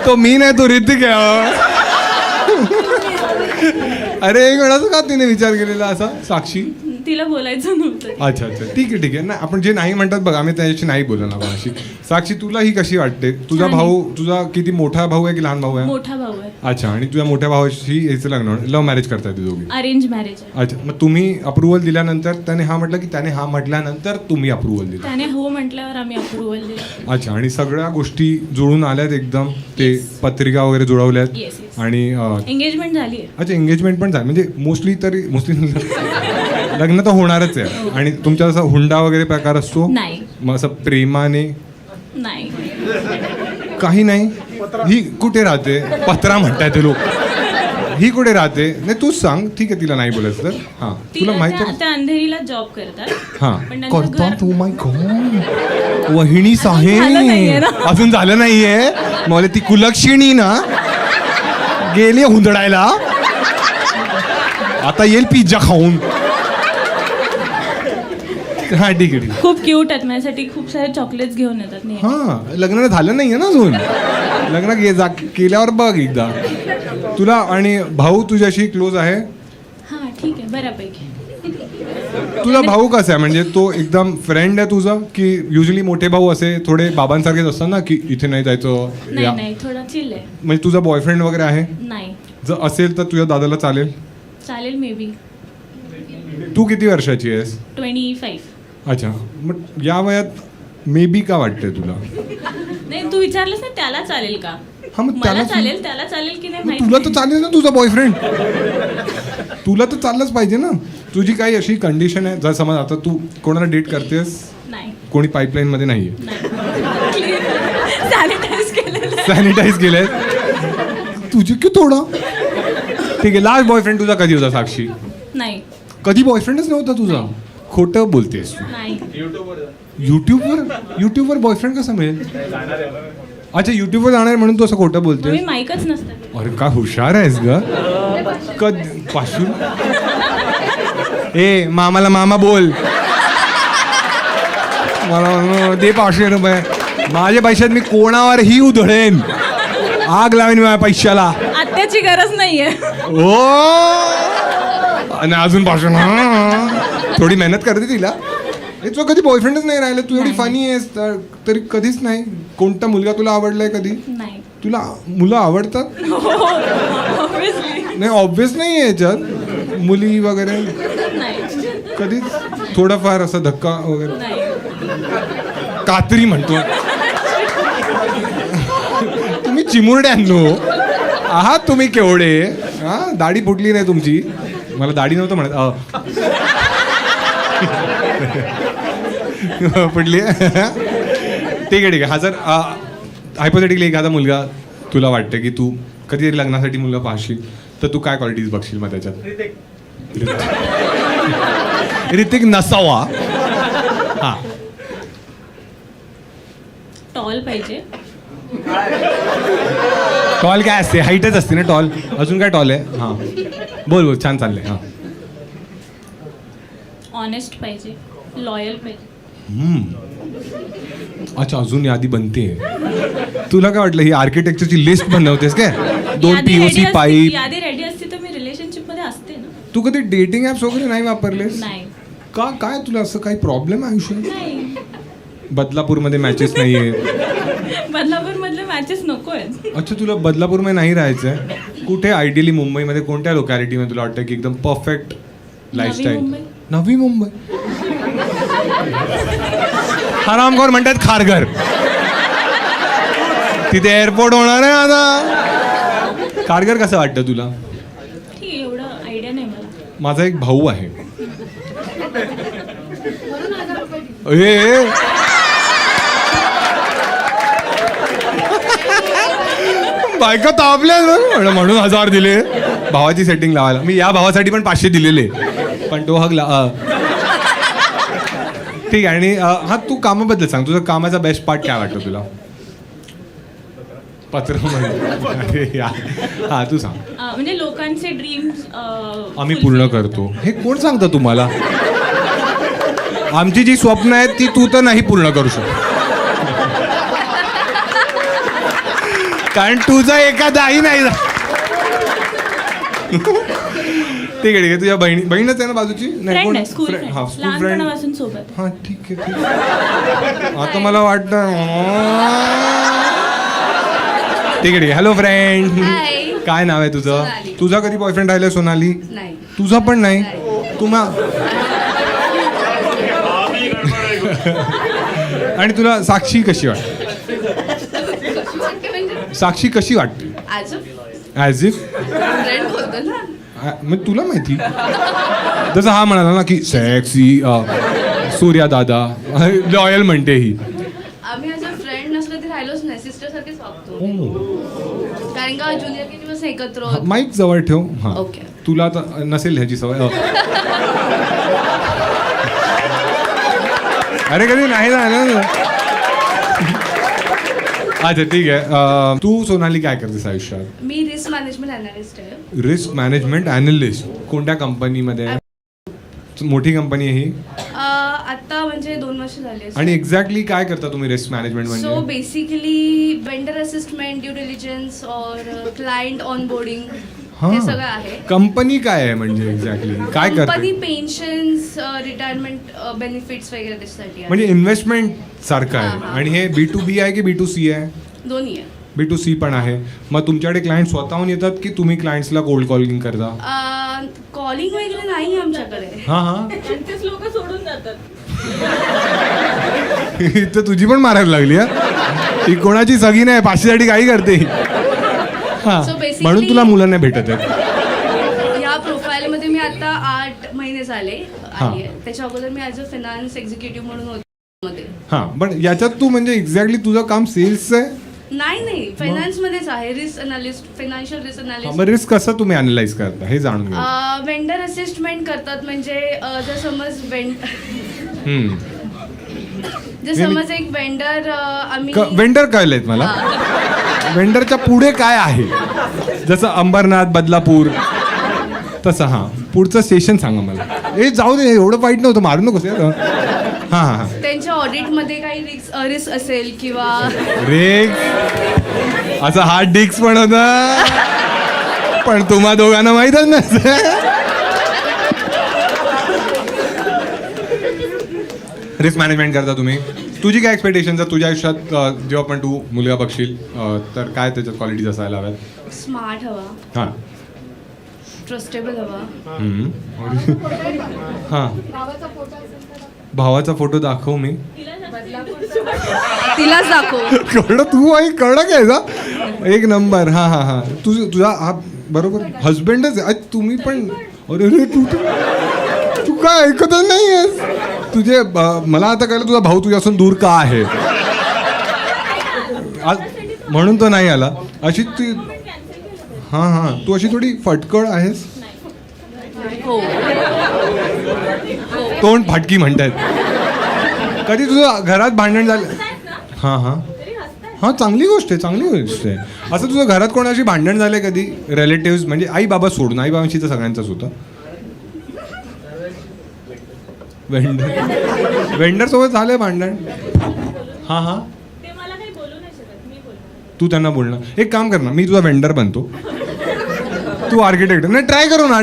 तो मी नाही, तो ऋतिक आहे. अरे एक वेळाच का तिने विचार केलेला असा, साक्षी? तिला बोलायचं नव्हतं. अच्छा अच्छा, ठीक आहे ना. आपण जे नाही म्हणतात बघ, आम्ही त्याच्याशी नाही बोललो ना कोणाशी. साक्षी, तुला ही कशी वाटते? तुझा भाऊ, तुझा किती मोठा भाऊ आहे की लहान भाऊ आहे? मोठा भाऊ आहे. अच्छा, आणि तुझ्या मोठ्या भावाशी याचं लग्न, लव्ह मॅरेज करताय ते दोघी? अरेंज मॅरेज आहे. अच्छा, मग तुम्ही अप्रुव्हल दिल्यानंतर त्याने हा म्हटलं की त्याने हा म्हटल्यानंतर तुम्ही अप्रुव्हल दिलं? त्याने हो म्हटल्यावर आम्ही अप्रुव्हल दिलं. अच्छा, आणि सगळ्या गोष्टी जुळून आल्यात एकदम, ते पत्रिका वगैरे जुळवल्यात? Yes, yes. आणि एंगेजमेंट झाली आहे. अच्छा, एंगेजमेंट पण झाली, म्हणजे मोस्टली लग्न तर होणारच आहे. आणि तुमच्या असा हुंडा वगैरे प्रकार असतो? नाही. मग असं प्रेमाने? नाही. काही नाही. ही कुठे राहते? पत्रा म्हणताय ते लोक. ही कुठे राहते? नाही तूच सांग. ठीक आहे, तिला नाही बोलायचं तर. हां, तुला माहिती आहे? त्या अंधेरीला जॉब करतात. हां, पण त्यांचं करतात. घर- ओ माय गॉड, वहिनीच आहे. झालं नाहीये ना. अजून झालं नाहीये. मला ती कुलक्षिणी ना गेली हुंदडायला, आता येईल पिझ्झा खाऊन. हा, ठीक आहे. खूप क्यूट आहेत, माझ्यासाठी खूप सारे चॉकलेट्स घेऊन येतात नेहमी. हां, लग्न झालं नाहीये ना अजून. लग्न केल्यावर बघ एकदा. तुला आणि भाऊ तुझ्याशी क्लोज आहे? हा, ठीक आहे, बऱ्यापैकी. तुझा भाऊ कसा आहे? म्हणजे तो एकदम फ्रेंड आहे तुझा, की युजली मोठे भाऊ असे थोडे बाबांसारखेच असतात ना, की इथे नाही जायचं? नाही, थोडा चिल आहे. म्हणजे तुझा बॉयफ्रेंड वगैरे आहे? नाही. जर असेल तर तुझ्या दादाला चालेल? चालेल, मे बी. तू किती वर्षाची आहेस? 25. अच्छा, मग या वयात मे बी का वाटतंय तुला? नाही, तू विचारलंस ना त्याला चालेल का? हा, मग मला त्याला चालेल, त्याला चालेल की नाही मग माहिती तुला तर नाही. चालेल ना तुझा बॉयफ्रेंड. तुला तर चाललंच पाहिजे ना. तुझी काही अशी कंडिशन आहे, जर समज आता तू कोणाला डेट करतेस, नाही. कोणी पाईपलाईन मध्ये नाहीये, सॅनिटाईज केलेलं. सॅनिटाईज केलंय, तुझी की थोडं ठीक आहे. लास्ट बॉयफ्रेंड तुझा कधी होता साक्षी? नाही. कधी बॉयफ्रेंडच नव्हता तुझा? खोटं बोलतेस तू. नाही. युट्यूबवर बॉयफ्रेंड कसा मिळेल? अच्छा, युट्यूबवर जाणार आहे म्हणून तू असं खोटं मी बोलतेस? माईकच नसतं. अरे काय हुशार आहेस ग. पाचशे? ए मामाला मामा बोल, मला दे 500 रुपये. माझ्या पैशात मी कोणावरही उधळेन, आग लावेन माझ्या पैशाला. आत्याची गरज नाहीये. ओ, आणि अजून 500? थोडी मेहनत करते तिला. तुझा कधी बॉयफ्रेंडच नाही राहिलं. तू एवढी फनी आहेस तरी कधीच नाही. कोणता मुलगा तुला आवडलाय कधी? नाही. तुला मुलं आवडतात? Obviously. नाही, ऑब्विस नाही आहे याच्यात. मुली वगैरे नाही. कधीच? थोडाफार असा धक्का वगैरे? नाही. कात्री म्हणतो तुम्ही. चिमुरड्यांनो आहात तुम्ही केवढे. हा, दाढी फुटली नाही तुमची. मला दाढी नव्हतं म्हणत. फुटली. ठीक आहे. हा, जर हायपोथेटिकली एखादा मुलगा तुला वाटतं की तू कधीतरी लग्नासाठी मुलगा पाहशील, तर तू काय क्वालिटीज बघशील मग त्याच्यात? ऋतिक नसावा. हा, टॉल पाहिजे. टॉल काय असते? हाईटच असते ना टॉल. अजून काय टॉल आहे? हां, बोल छान चाललंय. हां, ऑनेस्ट पाहिजे. लॉयल पाहिजे. अच्छा, अजून यादी बनते. तुला काय वाटलं ही आर्किटेक्चरची लिस्ट बनवतेस काय? 2 POC पाईप. यादी रेडी असती तर मी रिलेशनशिप मध्ये असते ना. तू कधी डेटिंग ऍप्स वगैरे नाही वापरलेस? नाही. का? काय तुला असं काही प्रॉब्लेम आहे आयुष्यात? नाही. बदलापूरमध्ये मॅचेस नाही आहेत? बदलापूर मधले मॅचेस नको आहेत. अच्छा, तुला बदलापूरमध्ये नाही राहायचंय? कुठे आयडियली मुंबईमध्ये कोणत्या लोकॅलिटीमध्ये तुला वाटतं की एकदम परफेक्ट लाईफस्टाईल? नवी मुंबई. हरामखोर म्हणतात खारघर. तिथे एअरपोर्ट होणार आहे आता. खारघर कसं वाटतं तुला? ठीक आहे, एवढं आयडिया नाही मला. माझा एक भाऊ आहे. ए बायका तापल्या म्हणून 1000 दिले भावाची सेटिंग लावायला. मी या भावासाठी पण 500 दिलेले, पण तो हगला. ठीक आहे. आणि हा तू कामाबद्दल सांग, तुझं कामाचा बेस्ट पार्ट काय वाटतं तुला? पत्र म्हणजे हा तू सांग. म्हणजे लोकांचे ड्रीम्स आम्ही पूर्ण करतो हे कोण सांगतं तुम्हाला? आमची जी स्वप्न आहेत ती तू तर नाही पूर्ण करू शकत, कारण तुझा एखादाही नाही. ठीक आहे. तुझ्या बहीणच आहे ना बाजूची? फ्रेंड आहे, स्कूल फ्रेंड, हा स्कूल फ्रेंड. लहानपणापासून सोबत. हा ठीक आहे, ठीक आहे. आता मला वाटतं ठीक आहे. हॅलो फ्रेंड, काय नाव आहे तुझं? तुझा कधी बॉयफ्रेंड राहिला सोनाली? नाही. तुझा पण नाही? तुम्हा आणि तुला साक्षी कशी वाटते? साक्षी कशी वाटते? ॲज इफ फ्रेंड होतो ना. मग तुला माहिती, जसं हा म्हणाला ना की सेक्सी सूर्या दादा लॉयल म्हणते ही. आम्ही ॲज अ फ्रेंड नसलं तरी राहिलोच नाही, सिस्टर सारखेच वागतो. कारण का ज्युनियर के दिवस एकत्र होतो. माईक जवळ ठेव. हा ओके. तुला तर नसेल ह्याची सवय. अरे कधी नाही ना. अच्छा ठीक आहे. तू सोनाली काय करतेस आयुष्यात? मी रिस्क मॅनेजमेंट अनालिस्ट आहे. रिस्क मॅनेजमेंट अनालिस्ट कोणत्या कंपनीमध्ये? मोठी कंपनी आहे ही? आता म्हणजे 2 वर्ष झाले. आणि एक्झॅक्टली काय करता तुम्ही रिस्क मॅनेजमेंट सो म्हणजे? बेसिकली वेंडर असिस्टमेंट, ड्यू डिलिजन्स और क्लायंट ऑनबोर्डिंग हे सगळं आहे. कंपनी काय आहे म्हणजे एक्झॅक्टली काय कंपनी करते? पेन्शन्स, रिटायरमेंट बेनिफिट्स वगैरे त्याच्यासाठी आहे. म्हणजे इन्व्हेस्टमेंट सारखं आहे. आणि हे B2B आहे की B2C आहे? दोन्ही आहे. B2C पण आहे. मग तुमच्याकडे क्लायंट स्वतःहून येतात की तुम्ही क्लायंट्सला कोल्ड कॉलिंग करता? कॉलिंग वगैरे नाही आमच्याकडे. हां तेच लोक सोडून जातात. इथं तुझी पण मारायला लागली हा. ही कोणाची सगी नाही, 500 साठी काही करते. हा So basically- म्हणून तुला मुलं नाही भेटत आहेत. या प्रोफाईलमध्ये मी आता 8 महिने झाले हा. आली आहे. त्याच्या अगोदर मी ॲज अ फायनान्स एक्झिक्युटिव्ह म्हणून होते मध्ये. हां पण याच्यात तू म्हणजे एक्झॅक्टली तुझं काम सेल्सचं आहे? नाही फायनान्स मध्येच आहे. रिस्क अनालिस्ट, फायनान्शियल रिस्क मग अनालिस्ट. रिस्क कसं तुम्ही अनालाइज करता हे जाणून घ्या. वेंडर असिस्टमेंट करतात. म्हणजे जर समज समज एक वेंडर आम्ही वेंडर कळलेत मला. वेंडरच्या पुढे काय आहे? जसं अंबरनाथ, बदलापूर तसं. हां पुढचं स्टेशन सांगा मला. जाऊ दे, एवढं वाईट नव्हतं, मारू नकोस यार. हां त्यांच्या ऑडिटमध्ये काही रिस्क असेल किंवा रेक्स असं हार्ड डिस्क पण होता, पण तुम्हा दोघांना माहीतच नसतं. रिस्क मॅनेजमेंट करता तुम्ही. तुझी काय एक्सपेक्टेशन आहे तुझ्या आयुष्यात? जेव्हा पण तू मुलगा बघशील तर काय त्याच्यात क्वालिटीज असायला हव्यात? स्मार्ट हवा, हां ट्रस्टेबल हवा. हां भावाचा फोटो दाखव. मी तिलाच दाखव. कळलं तू आई कडक आहे का? एक नंबर. हां तुझा हा बरोबर हजबंडच आहे. तुम्ही पण अरे तू काय ऐकतच नाही आहेस. तुझे मला आता कळलं तुझा भाऊ तुझ्यापासून दूर का आहे. म्हणून तो नाही आला. अशी ती हां तू अशी थोडी फटकळ आहेस. हो. तोंड फाटकी म्हणतायत. कधी तुझं घरात भांडण झालं? हां चांगली गोष्ट आहे. असं तुझं घरात कोणाशी भांडण झालंय कधी? रिलेटिव्ह म्हणजे आई बाबा सोडून. आई बाबांशी तर सगळ्यांचंच होतं. वेंडर सोबत झालंय भांडण? हां ते मला काही बोलू नाही शकत, मी बोलणार. तू त्यांना बोलणं. एक काम कर ना, मी तुझा वेंडर बनतो, तू आर्किटेक्ट. नाही ट्राय करू ना.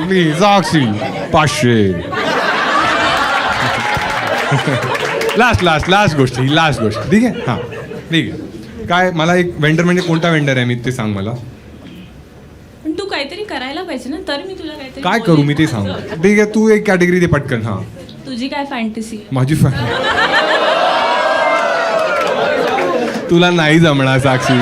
Please Sakshi 500. लास्ट गोष्ट ठीक आहे. हां ठीक आहे. काय मला एक वेंडर म्हणजे कोणता वेंडर आहे मी ते सांग मला. पण तू काहीतरी करायला पाहिजे ना, तर मी तुला काहीतरी काय करू मी ते सांग. ठीक आहे तू एक कॅटेगरी दे पटकन. हां तुझी काय फॅन्टसी? माझी तुला नाही जमणार साक्षी.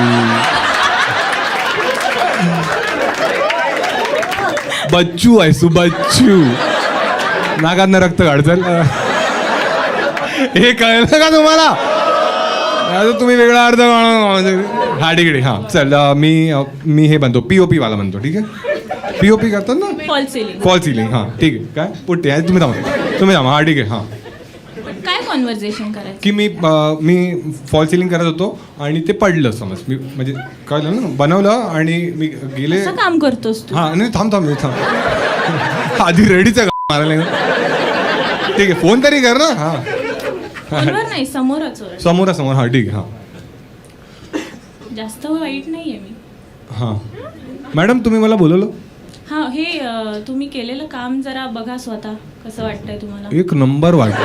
बच्चू आहेस तू, बच्चू. नाकातनं रक्त काढचल. हे कळलं का तुम्हाला? आता तुम्ही वेगळा अर्थ हा ठीक आहे हां चल मी हे बनतो POP वाला बनतो ठीक आहे POP करतात ना फॉल सिलिंग. फॉल सिलिंग हां ठीक आहे काय पुट्टी आहे तुम्ही थांबा हां ठीक आहे हां काय कॉन्व्हर्सेशन करायचं? की मी फॉल सिलिंग करत होतो आणि ते पडलं समज मी म्हणजे कळलं ना बनवलं आणि मी गेले असं काम करतोस तू? हां नाही थांब आधी रेडीचा मारायला ठीक आहे फोन तरी कर ना हां फोनवर नाही, समोरच. समोरासमोर हां ठीक आहे हां जास्त वाईट नाहीये मी. हां मॅडम तुम्ही मला बोलवलं हा, हे तुम्ही केलेलं काम जरा बघा स्वतः, कसं वाटतंय तुम्हाला? एक नंबर वाटतं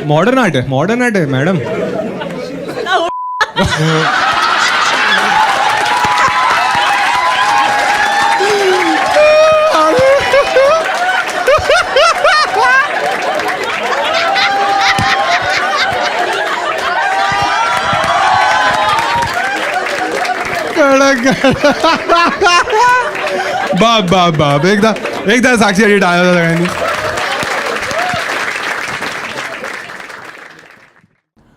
मॉडर्न आर्ट आहे मॅडम बाप एकदा साक्षीसाठी टाळा सगळ्यांनी.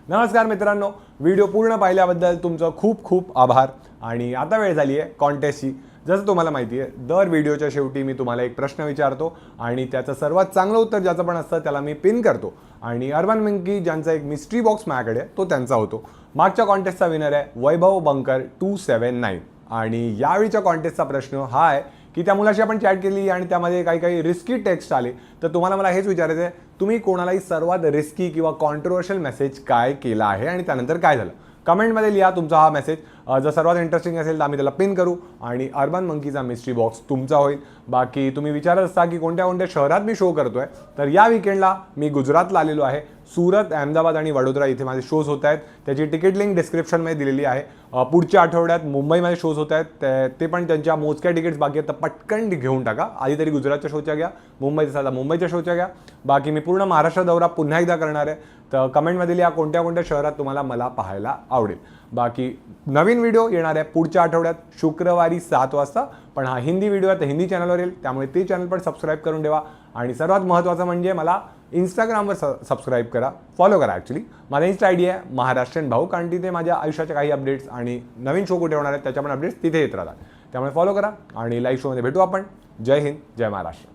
नमस्कार मित्रांनो, व्हिडिओ पूर्ण पाहिल्याबद्दल तुमचं खूप खूप आभार. आणि आता वेळ झाली आहे कॉन्टेस्टची. जसं तुम्हाला माहिती आहे दर व्हिडिओच्या शेवटी मी तुम्हाला एक प्रश्न विचारतो आणि त्याचं सर्वात चांगलं उत्तर ज्याचं पण असतं त्याला मी पिन करतो आणि अर्बन मंकी ज्यांचा एक मिस्ट्री बॉक्स माझ्याकडे आहे तो त्यांचा होतो. मागच्या कॉन्टेस्टचा विनर आहे वैभव बंकर 279 आणि यावेळीच्या कॉन्टेस्टचा प्रश्न हा आहे की त्या मुलाशी आपण चॅट केली आणि त्यामध्ये काही रिस्की टेक्स्ट आले तर तुम्हाला मला हेच विचारायचं आहे तुम्ही कोणालाही सर्वात रिस्की किंवा कॉन्ट्रोवर्शियल मेसेज काय केला आहे आणि त्यानंतर काय झालं. कमेंटमध्ये लिहा तुमचा हा मेसेज. जर सर्वात इंटरेस्टिंग असेल तर आम्ही त्याला पिन करू आणि अर्बन मंकीचा मिस्ट्री बॉक्स तुमचा होईल. बाकी तुम्ही विचारत असता की कोणत्या कोणत्या शहरात मी शो करतोय तर या वीकेंडला मी गुजरातला आलेलो आहे. सुरत, अहमदाबाद आणि वडोदरा इथे माझे शोज होत आहेत. त्याची तिकीट लिंक डिस्क्रिप्शनमध्ये दिलेली आहे. पुढच्या आठवड्यात मुंबईमध्ये शोज होत आहेत ते पण त्यांच्या मोजक्या तिकीट्स बाकी आहेत तर पटकन घेऊन टाका. आधी तरी गुजरातच्या शोच्या घ्या, मुंबईच्या शोच्या घ्या. बाकी मी पूर्ण महाराष्ट्र दौरा पुन्हा एकदा करणार आहे तर कमेंटमध्ये लिहा कोणत्या कोणत्या शहरात तुम्हाला मला पाहायला आवडेल. बाकी नवीन व्हिडिओ येणार आहे पुढच्या आठवड्यात शुक्रवारी 7 वाजता. पण हा हिंदी व्हिडिओ आहे तर हिंदी चॅनलवर येईल त्यामुळे ते चॅनल पण सबस्क्राईब करून ठेवा. आणि सर्वात महत्त्वाचं म्हणजे मला इंस्टाग्रामवर सबस्क्राईब करा, फॉलो करा. ॲक्च्युली माझा इंस्टा ID आहे महाराष्ट्रीयन भाऊ कारण तिथे माझ्या आयुष्याच्या काही अपडेट्स आणि नवीन शो कुठे होणार आहेत त्याच्या पण अपडेट्स तिथे येत राहतात. त्यामुळे फॉलो करा आणि लाईव्ह शोमध्ये भेटू आपण. जय हिंद, जय महाराष्ट्र.